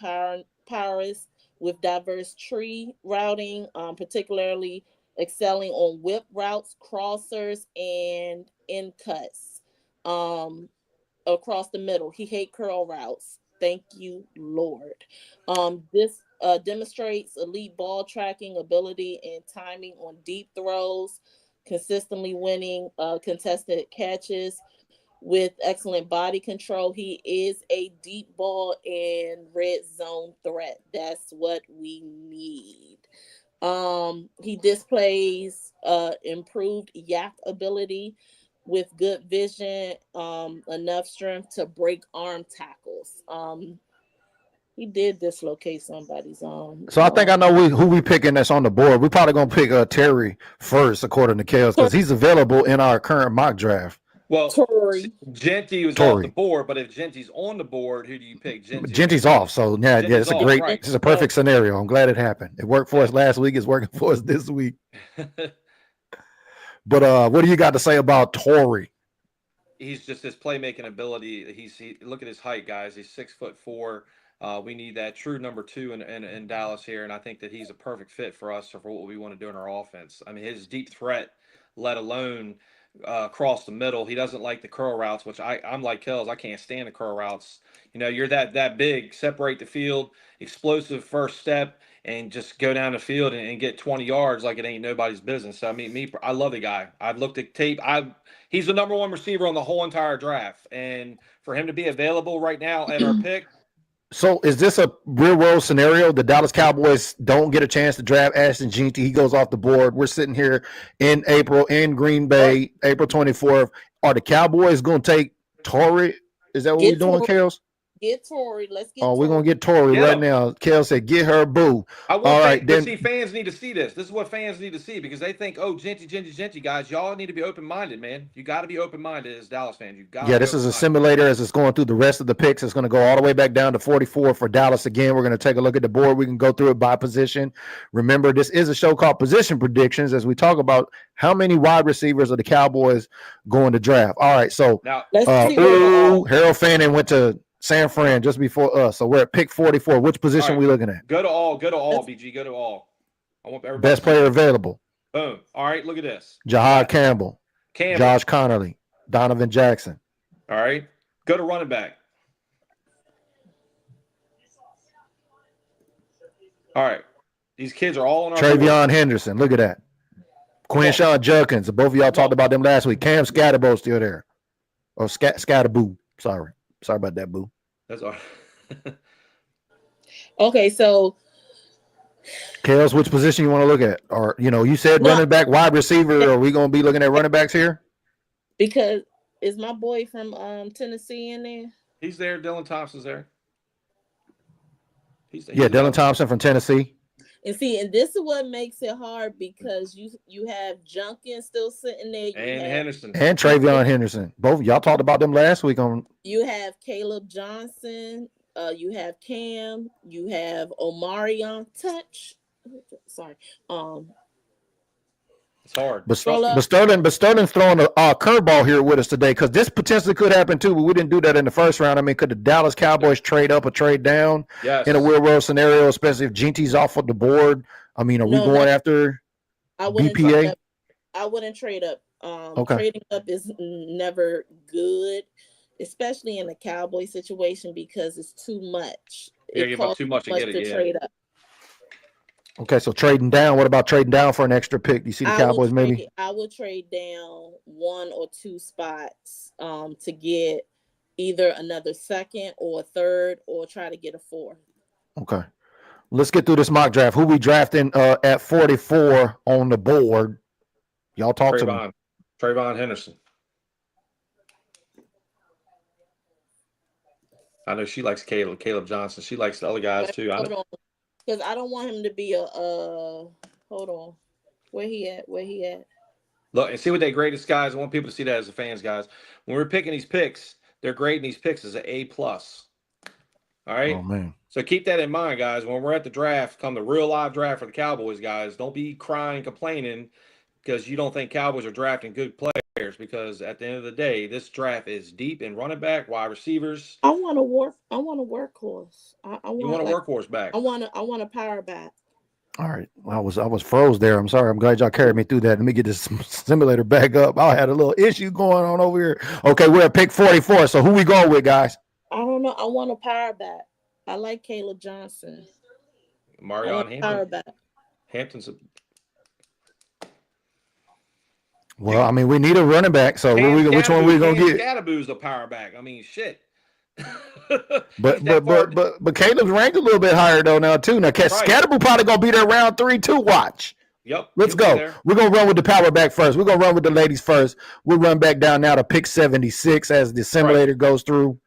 Speaker 3: powers with diverse tree routing, particularly excelling on whip routes, crossers, and in cuts. across the middle. He hate curl routes. Thank you, Lord. This demonstrates elite ball tracking ability and timing on deep throws, consistently winning contested catches with excellent body control. He is a deep ball and red zone threat. That's what we need. He displays improved yak ability with good vision, enough strength to break arm tackles. He did dislocate somebody's arm.
Speaker 2: So I think I know who we picking that's on the board. We're probably gonna pick Terry first, according to Kels, because he's available in our current mock draft.
Speaker 4: Well,
Speaker 3: Tory.
Speaker 4: Genty was
Speaker 2: Tory.
Speaker 4: off the board, but if Genty's on the board, who do you pick?
Speaker 2: Genty's off, so yeah,
Speaker 4: Genty's
Speaker 2: it's a
Speaker 4: off,
Speaker 2: great,
Speaker 4: right.
Speaker 2: it's a perfect scenario. I'm glad it happened. It worked for us last week. It's working for us this week. But what do you got to say about Tory?
Speaker 4: He's just his playmaking ability. Look at his height, guys. He's 6'4". We need that true number 2 in Dallas here, and I think that he's a perfect fit for us for what we want to do in our offense. I mean, his deep threat, let alone across the middle. He doesn't like the curl routes, which I'm like Kells. I can't stand the curl routes. You know, you're that big, separate the field, explosive first step, and just go down the field and get 20 yards like it ain't nobody's business. So, I mean, I love the guy. I've looked at tape. He's the number 1 receiver on the whole entire draft. And for him to be available right now at our pick.
Speaker 2: So is this a real world scenario? The Dallas Cowboys don't get a chance to draft Ashton Jeanty. He goes off the board. We're sitting here in April in Green Bay, April 24th. Are the Cowboys going to take Tory? Is that what we're doing, Kels?
Speaker 3: Get Tory. Let's get
Speaker 2: We're going to get Tory right now. Kel said, get her boo.
Speaker 4: All right, then see, fans need to see this. This is what fans need to see because they think, oh, Genty, guys, y'all need to be open-minded, man. You got to be open-minded as Dallas fans. You got.
Speaker 2: Yeah, this is a simulator as it's going through the rest of the picks. It's going to go all the way back down to 44 for Dallas again. We're going to take a look at the board. We can go through it by position. Remember, this is a show called Position Predictions as we talk about how many wide receivers are the Cowboys going to draft. All right, so
Speaker 4: now
Speaker 2: Harold Fannin went to San Fran just before us. So we're at pick 44. Which position we looking at?
Speaker 4: Go to all, BG. Go to all. I want everybody.
Speaker 2: Best player available.
Speaker 4: Boom. All right, look at this.
Speaker 2: Jahad Campbell. Josh Connolly. Donovan Jackson.
Speaker 4: All right. Go to running back. All right. These kids are all on our
Speaker 2: Travion Henderson. Look at that. Quinshawn Judkins. Both of y'all talked about them last week. Cam Scatterbo still there. Or Scatterboo. Sorry about that, boo.
Speaker 4: That's all right.
Speaker 3: Okay, so
Speaker 2: Kels, which position you want to look at? Or, you said running back, wide receiver. Are we going to be looking at running backs here?
Speaker 3: Because is my boy from Tennessee in there?
Speaker 4: He's there. Dylan Thompson's there.
Speaker 2: Dylan Thompson from Tennessee.
Speaker 3: And this is what makes it hard because you have Junkin still sitting there.
Speaker 4: Henderson.
Speaker 2: And Travion Henderson. Both of y'all talked about them last week on.
Speaker 3: You have Caleb Johnson. You have Cam. You have Omari on touch. Sorry.
Speaker 4: It's hard.
Speaker 2: But Sterling's throwing a curveball here with us today because this potentially could happen too, but we didn't do that in the first round. I mean, could the Dallas Cowboys trade up or trade down in a real world scenario, especially if Genty's off of the board? I mean, are we going after BPA?
Speaker 3: I wouldn't trade up.
Speaker 2: Okay.
Speaker 3: Trading up is never good, especially in a Cowboy situation because it's too much.
Speaker 4: Yeah, you have too much to get it.
Speaker 3: Trade up.
Speaker 2: Okay, so trading down. What about trading down for an extra pick? Do you see the Cowboys maybe?
Speaker 3: I would trade down 1 or 2 spots to get either another second or a third or try to get a 4th.
Speaker 2: Okay. Let's get through this mock draft. Who we drafting at 44 on the board? Y'all talk to me.
Speaker 4: Travion Henderson. I know she likes Caleb Johnson. She likes the other guys too.
Speaker 3: Because I don't want him to be hold on. Where he at?
Speaker 4: Look, and see what they grade as guys. I want people to see that as the fans, guys. When we're picking these picks, they're grading these picks as an A+. All right?
Speaker 2: Oh, man.
Speaker 4: So keep that in mind, guys. When we're at the draft, come the real live draft for the Cowboys, guys, don't be crying, complaining because you don't think Cowboys are drafting good players because at the end of the day, this draft is deep in running back, wide receivers.
Speaker 3: I want a workhorse.
Speaker 4: You want a workhorse back.
Speaker 3: I want a power back.
Speaker 2: All right. Well, I was froze there. I'm sorry. I'm glad y'all carried me through that. Let me get this simulator back up. I had a little issue going on over here. Okay, we're at pick 44. So who we going with, guys?
Speaker 3: I don't know. I want a power back. I like Caleb Johnson. I
Speaker 4: Marion
Speaker 3: want a power back.
Speaker 4: Hampton's
Speaker 2: Well, I mean, we need a running back. So which one are we gonna get?
Speaker 4: Scadaboo's the power back. I mean, shit.
Speaker 2: But Caleb's ranked a little bit higher though now too. Now Scadaboo probably gonna be there round 3 too. Watch.
Speaker 4: Yep.
Speaker 2: Let's go. We're gonna run with the power back first. We're gonna run with the ladies first. We'll run back down now to pick 76 as the simulator goes through.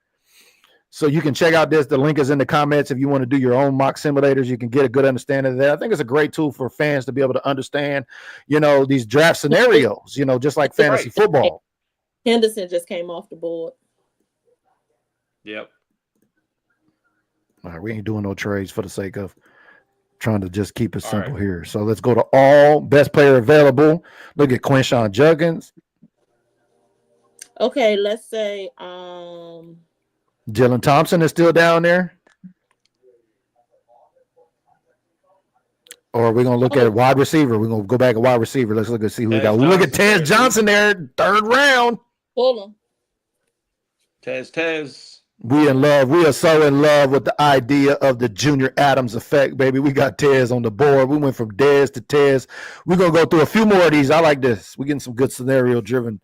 Speaker 2: So you can check out this. The link is in the comments. If you want to do your own mock simulators, you can get a good understanding of that. I think it's a great tool for fans to be able to understand, these draft scenarios, just like fantasy football.
Speaker 3: Henderson just came off the board.
Speaker 4: Yep.
Speaker 2: All right, we ain't doing no trades for the sake of trying to just keep it simple here. So let's go to all best player available. Look at Quinshawn Juggins.
Speaker 3: Okay, let's say
Speaker 2: Dylan Thompson is still down there. Or we're going to look at wide receiver. We're going to go back at wide receiver. Let's look and see who we got. We look at Tez Johnson there, third round.
Speaker 3: Hold on.
Speaker 4: Tez.
Speaker 2: We in love. We are so in love with the idea of the Junior Adams effect, baby. We got Tez on the board. We went from Dez to Tez. We're going to go through a few more of these. I like this. We're getting some good scenario-driven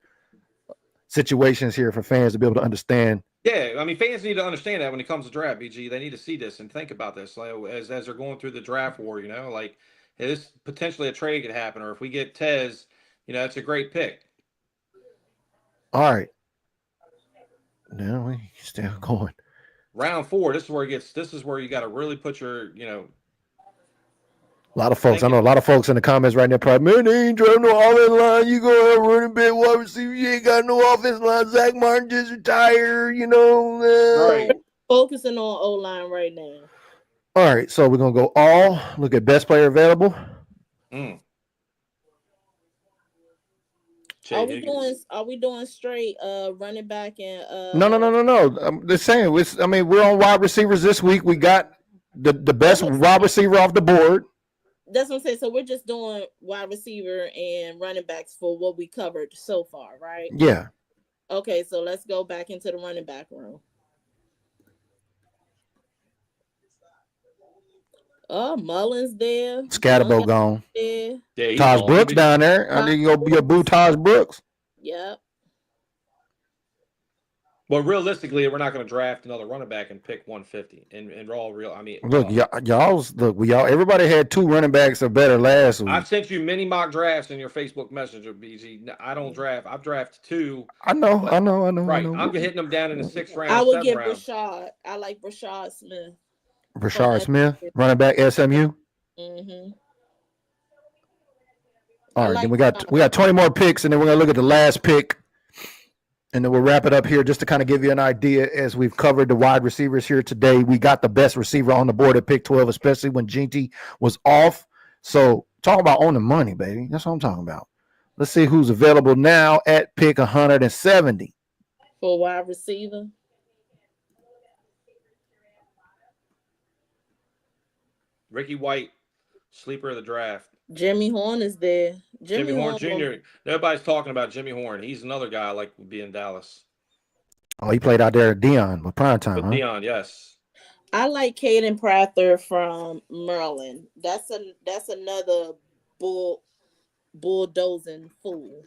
Speaker 2: situations here for fans to be able to understand.
Speaker 4: Yeah, I mean, fans need to understand that when it comes to draft, BG. They need to see this and think about this as they're going through the draft war, like this potentially a trade could happen, or if we get Tez, it's a great pick.
Speaker 2: All right. Now we still going.
Speaker 4: Round 4, this is where you got to really put your,
Speaker 2: A lot of folks. I know a lot of folks in the comments right now probably, man, they ain't driving no offensive line. You go have running back, wide receiver. You ain't got no offensive line. Zach Martin just retired,
Speaker 4: Right.
Speaker 3: Focusing on O-line right now.
Speaker 2: All right, so we're going to go all. Look at best player available.
Speaker 3: Are we doing straight running back and
Speaker 2: No. I'm just saying. We're on wide receivers this week. We got the best wide receiver off the board.
Speaker 3: That's what I'm saying. So we're just doing wide receiver and running backs for what we covered so far, right?
Speaker 2: Yeah.
Speaker 3: Okay, so let's go back into the running back room. Oh, Mullins there.
Speaker 2: Scatterbo gone.
Speaker 3: Yeah,
Speaker 2: Taj Brooks down there. I think you'll be a boo Taj Brooks.
Speaker 3: Yep.
Speaker 4: Well, realistically, we're not going to draft another running back and pick 150. And all real, I mean,
Speaker 2: look, everybody had 2 running backs or better last week.
Speaker 4: I've sent you many mock drafts in your Facebook Messenger, BG. I don't draft. I've drafted 2.
Speaker 2: I know.
Speaker 4: Right, I'm hitting them down in the 6th round.
Speaker 3: I would get
Speaker 4: round.
Speaker 3: Rashad. I like Rashad Smith.
Speaker 2: Rashard Smith, running back SMU.
Speaker 3: Mm-hmm.
Speaker 2: All right, then we got 20 more picks, and then we're gonna look at the last pick, and then we'll wrap it up here just to kind of give you an idea as we've covered the wide receivers here today. We got the best receiver on the board at pick 12, especially when Ginty was off. So talk about owning money, baby. That's what I'm talking about. Let's see who's available now at pick 170
Speaker 3: for wide receiver.
Speaker 4: Ricky White, sleeper of the draft.
Speaker 3: Jimmy Horn is there.
Speaker 4: Jimmy Horn Jr. Nobody's talking about Jimmy Horn. He's another guy I like would be in Dallas.
Speaker 2: Oh, he played out there at Dion with prime time.
Speaker 4: With Dion, yes.
Speaker 3: I like Caden Prather from Maryland. That's another bulldozing fool.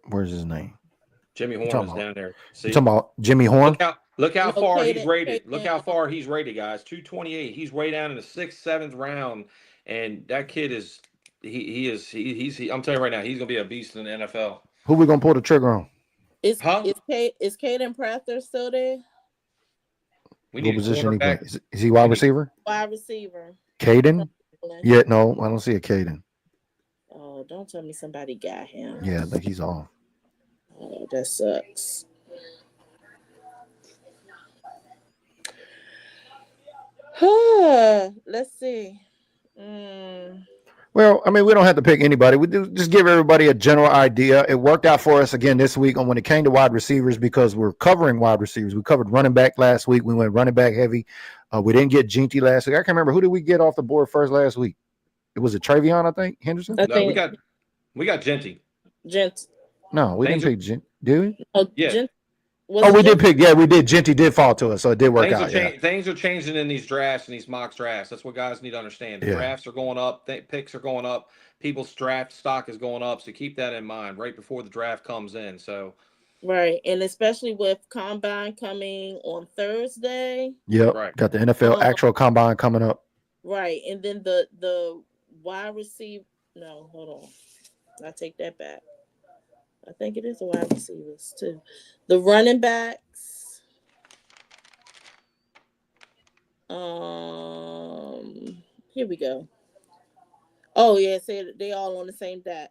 Speaker 2: Where's his name?
Speaker 4: Jimmy Horn is down there. See?
Speaker 2: You talking about Jimmy Horn?
Speaker 4: Look how far he's rated. Look how far he's rated, guys. 228. He's way down in the 6th, 7th round, and that kid is I'm telling you right now, he's gonna be a beast in the NFL.
Speaker 2: Who we gonna pull the trigger on?
Speaker 3: Is Caden Prather still there?
Speaker 2: What position he play? Is he wide receiver?
Speaker 3: Wide receiver.
Speaker 2: Caden? Yeah, no, I don't see a Caden.
Speaker 3: Oh, don't tell me somebody got him.
Speaker 2: Yeah, I think he's off.
Speaker 3: Oh, that sucks.
Speaker 2: Let's
Speaker 3: see.
Speaker 2: Well, I mean, we don't have to pick anybody. We do just give everybody a general idea. It worked out for us again this week on when it came to wide receivers because we're covering wide receivers. We covered running back last week. We went running back heavy. We didn't get Ginty last week. I can't remember who did we get off the board first last week. It was a Travion, I think, Henderson.
Speaker 3: I
Speaker 4: No, we
Speaker 3: think
Speaker 4: got Genty.
Speaker 3: Gent.
Speaker 2: No, we
Speaker 4: Things
Speaker 2: didn't
Speaker 4: are
Speaker 2: pick Ginty. Did we?
Speaker 3: Oh,
Speaker 4: yeah.
Speaker 3: Gent. Was
Speaker 2: Oh,
Speaker 3: it
Speaker 2: we did
Speaker 3: Gent?
Speaker 2: pick. Yeah, we did. Ginty did fall to us, so it did work out. Yeah.
Speaker 4: Things are changing in these drafts and these mock drafts. That's what guys need to understand. The
Speaker 2: Yeah.
Speaker 4: drafts are going up, picks are going up, people's draft stock is going up. So keep that in mind right before the draft comes in. So
Speaker 3: Right, and especially with combine coming on Thursday.
Speaker 2: Yep.
Speaker 4: Right.
Speaker 2: Got the NFL actual combine coming up.
Speaker 3: Right, and then the wide receiver. No, hold on. I take that back. I think it is the wide receivers too. The running backs. Here we go. Oh yeah, say they all on the same day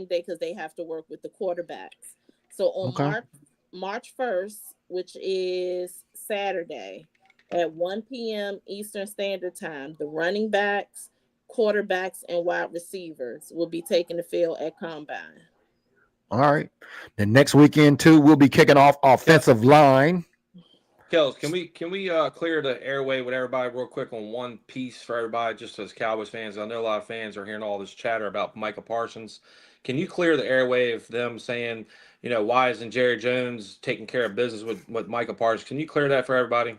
Speaker 3: because they have to work with the quarterbacks. So on March 1st, which is Saturday at 1 p.m. Eastern Standard Time, the running backs, quarterbacks, and wide receivers will be taking the field at combine.
Speaker 2: All right. Then next weekend too, we'll be kicking off offensive line.
Speaker 4: Kels, can we clear the airway with everybody real quick on one piece for everybody, just as Cowboys fans? I know a lot of fans are hearing all this chatter about Micah Parsons. Can you clear the airway of them saying, why isn't Jerry Jones taking care of business with Micah Parsons? Can you clear that for everybody?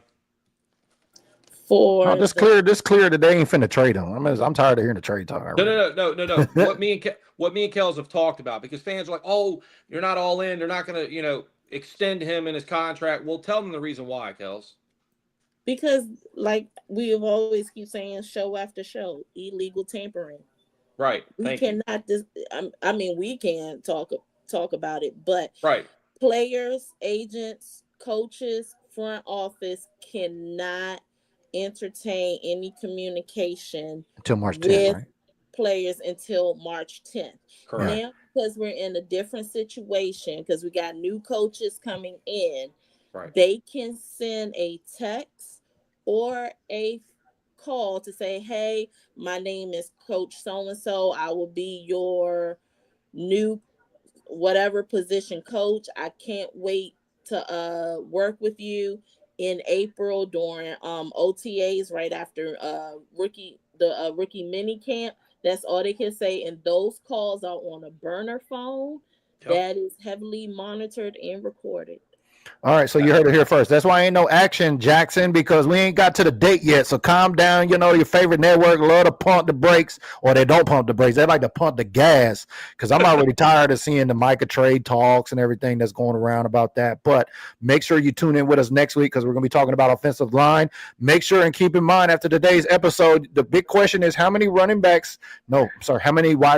Speaker 2: This clear that they ain't finna trade him. I'm tired of hearing the trade talk.
Speaker 4: No. what me and Kels have talked about, because fans are like, oh, you're not all in. They're not gonna, extend him in his contract. We'll tell them the reason why, Kels.
Speaker 3: Because, like we have always keep saying, show after show, illegal tampering.
Speaker 4: Right.
Speaker 3: We cannot. We can talk about it, but
Speaker 4: right.
Speaker 3: Players, agents, coaches, front office cannot entertain any communication
Speaker 2: until March 10th,
Speaker 3: with
Speaker 2: right?
Speaker 3: players until March 10th.
Speaker 4: Correct.
Speaker 3: Now, because we're in a different situation, because we got new coaches coming in,
Speaker 4: right,
Speaker 3: they can send a text or a call to say, hey, my name is Coach so-and-so. I will be your new whatever position coach. I can't wait to work with you in April during OTAs right after rookie mini camp. That's all they can say, and those calls are on a burner phone that is heavily monitored and recorded.
Speaker 2: All right, so you heard it here first. That's why ain't no action, Jackson, because we ain't got to the date yet. So calm down. Your favorite network love to pump the brakes, or they don't pump the brakes. They like to pump the gas, because I'm already tired of seeing the Micah trade talks and everything that's going around about that. But make sure you tune in with us next week, because we're going to be talking about offensive line. Make sure and keep in mind after today's episode, the big question is how many wide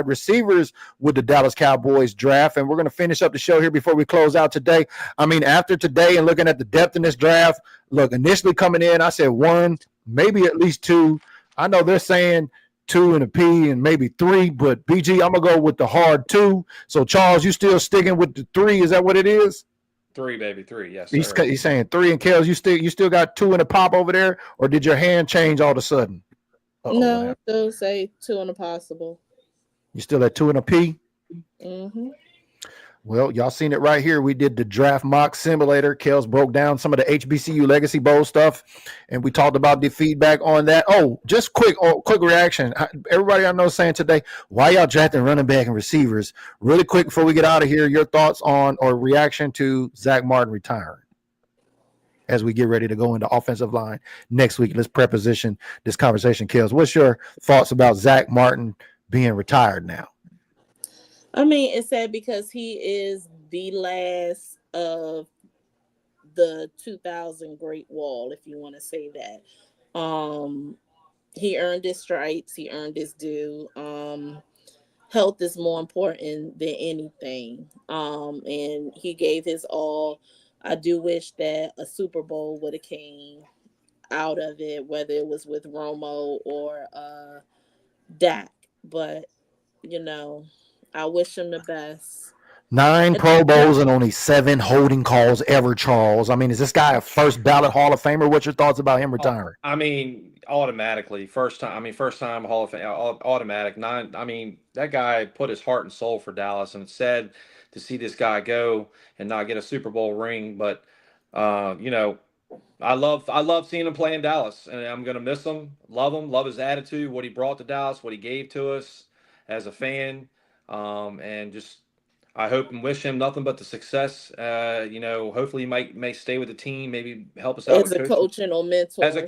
Speaker 2: receivers would the Dallas Cowboys draft? And we're going to finish up the show here before we close out today. After today and looking at the depth in this draft, look, initially coming in, I said one, maybe at least two. I know they're saying 2 and a P and maybe 3, but BG, I'm going to go with the hard 2. So, Charles, you still sticking with the 3? Is that what it is?
Speaker 4: 3, baby, 3, yes,
Speaker 2: He's saying 3. And Kels, you still got 2 and a pop over there, or did your hand change all of a sudden?
Speaker 3: No, still say 2 and a possible.
Speaker 2: You still at 2 and a P?
Speaker 3: Mm-hmm.
Speaker 2: Well, y'all seen it right here. We did the draft mock simulator. Kels broke down some of the HBCU Legacy Bowl stuff, and we talked about the feedback on that. Oh, just quick reaction. Everybody I know is saying today, why y'all drafting running back and receivers? Really quick before we get out of here, your thoughts on or reaction to Zach Martin retiring as we get ready to go into offensive line next week. Let's preposition this conversation. Kels, what's your thoughts about Zach Martin being retired now?
Speaker 3: It's sad because he is the last of the 2000 Great Wall, if you want to say that. He earned his stripes. He earned his due. Health is more important than anything. And he gave his all. I do wish that a Super Bowl would have came out of it, whether it was with Romo or Dak. But, I wish him the best.
Speaker 2: 9 Pro Bowls and only 7 holding calls ever, Charles. I mean, is this guy a first ballot Hall of Famer? What's your thoughts about him retiring?
Speaker 4: I mean, automatically, first time Hall of Fame, automatic. That guy put his heart and soul for Dallas, and it's sad to see this guy go and not get a Super Bowl ring. But I love seeing him play in Dallas, and I'm gonna miss him. Love his attitude, what he brought to Dallas, what he gave to us as a fan, and just I hope and wish him nothing but the success. Hopefully he may stay with the team, maybe help us out
Speaker 3: as a coach and or mentor.
Speaker 4: As a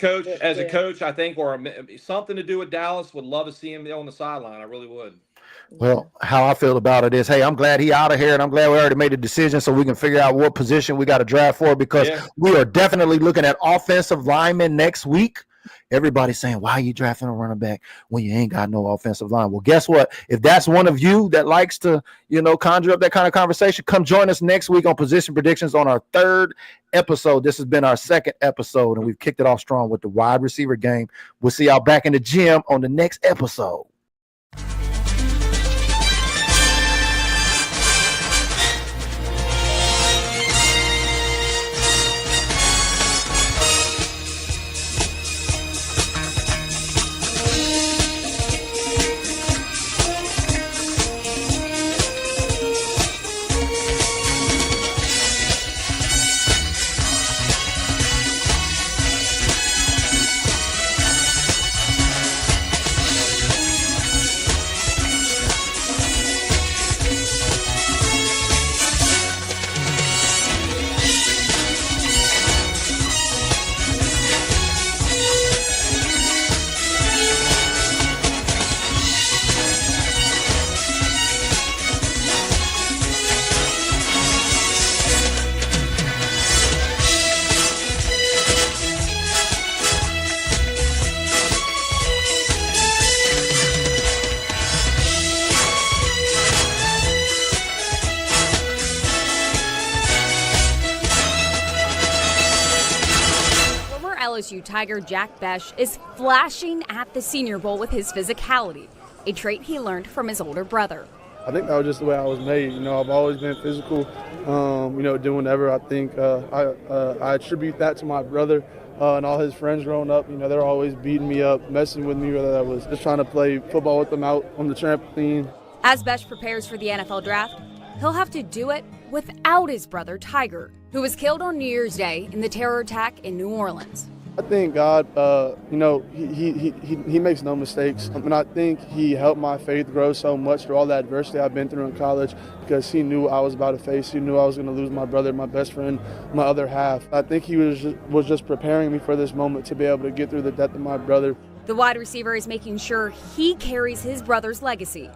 Speaker 4: coach, I think, or something to do with Dallas. Would love to see him on the sideline. I really would.
Speaker 2: Well, how I feel about it is, hey, I'm glad he out of here, and I'm glad we already made a decision so we can figure out what position we got to draft for, because we are definitely looking at offensive linemen next week. Everybody's saying, why are you drafting a running back when you ain't got no offensive line? Well, guess what? If that's one of you that likes to, conjure up that kind of conversation, come join us next week on Position Predictions on our 3rd episode. This has been our 2nd episode, and we've kicked it off strong with the wide receiver game. We'll see y'all back in the gym on the next episode.
Speaker 9: LSU Tiger Jack Bech is flashing at the Senior Bowl with his physicality, a trait he learned from his older brother.
Speaker 10: I think that was just the way I was made. I've always been physical, doing whatever. I think I attribute that to my brother and all his friends growing up. They're always beating me up, messing with me, whether that was just trying to play football with them out on the trampoline.
Speaker 9: As Bech prepares for the NFL draft, he'll have to do it without his brother Tiger, who was killed on New Year's Day in the terror attack in New Orleans.
Speaker 10: I think God, he makes no mistakes. And I think he helped my faith grow so much through all the adversity I've been through in college, because he knew I was about to face. He knew I was going to lose my brother, my best friend, my other half. I think he was just preparing me for this moment to be able to get through the death of my brother.
Speaker 9: The wide receiver is making sure he carries his brother's legacy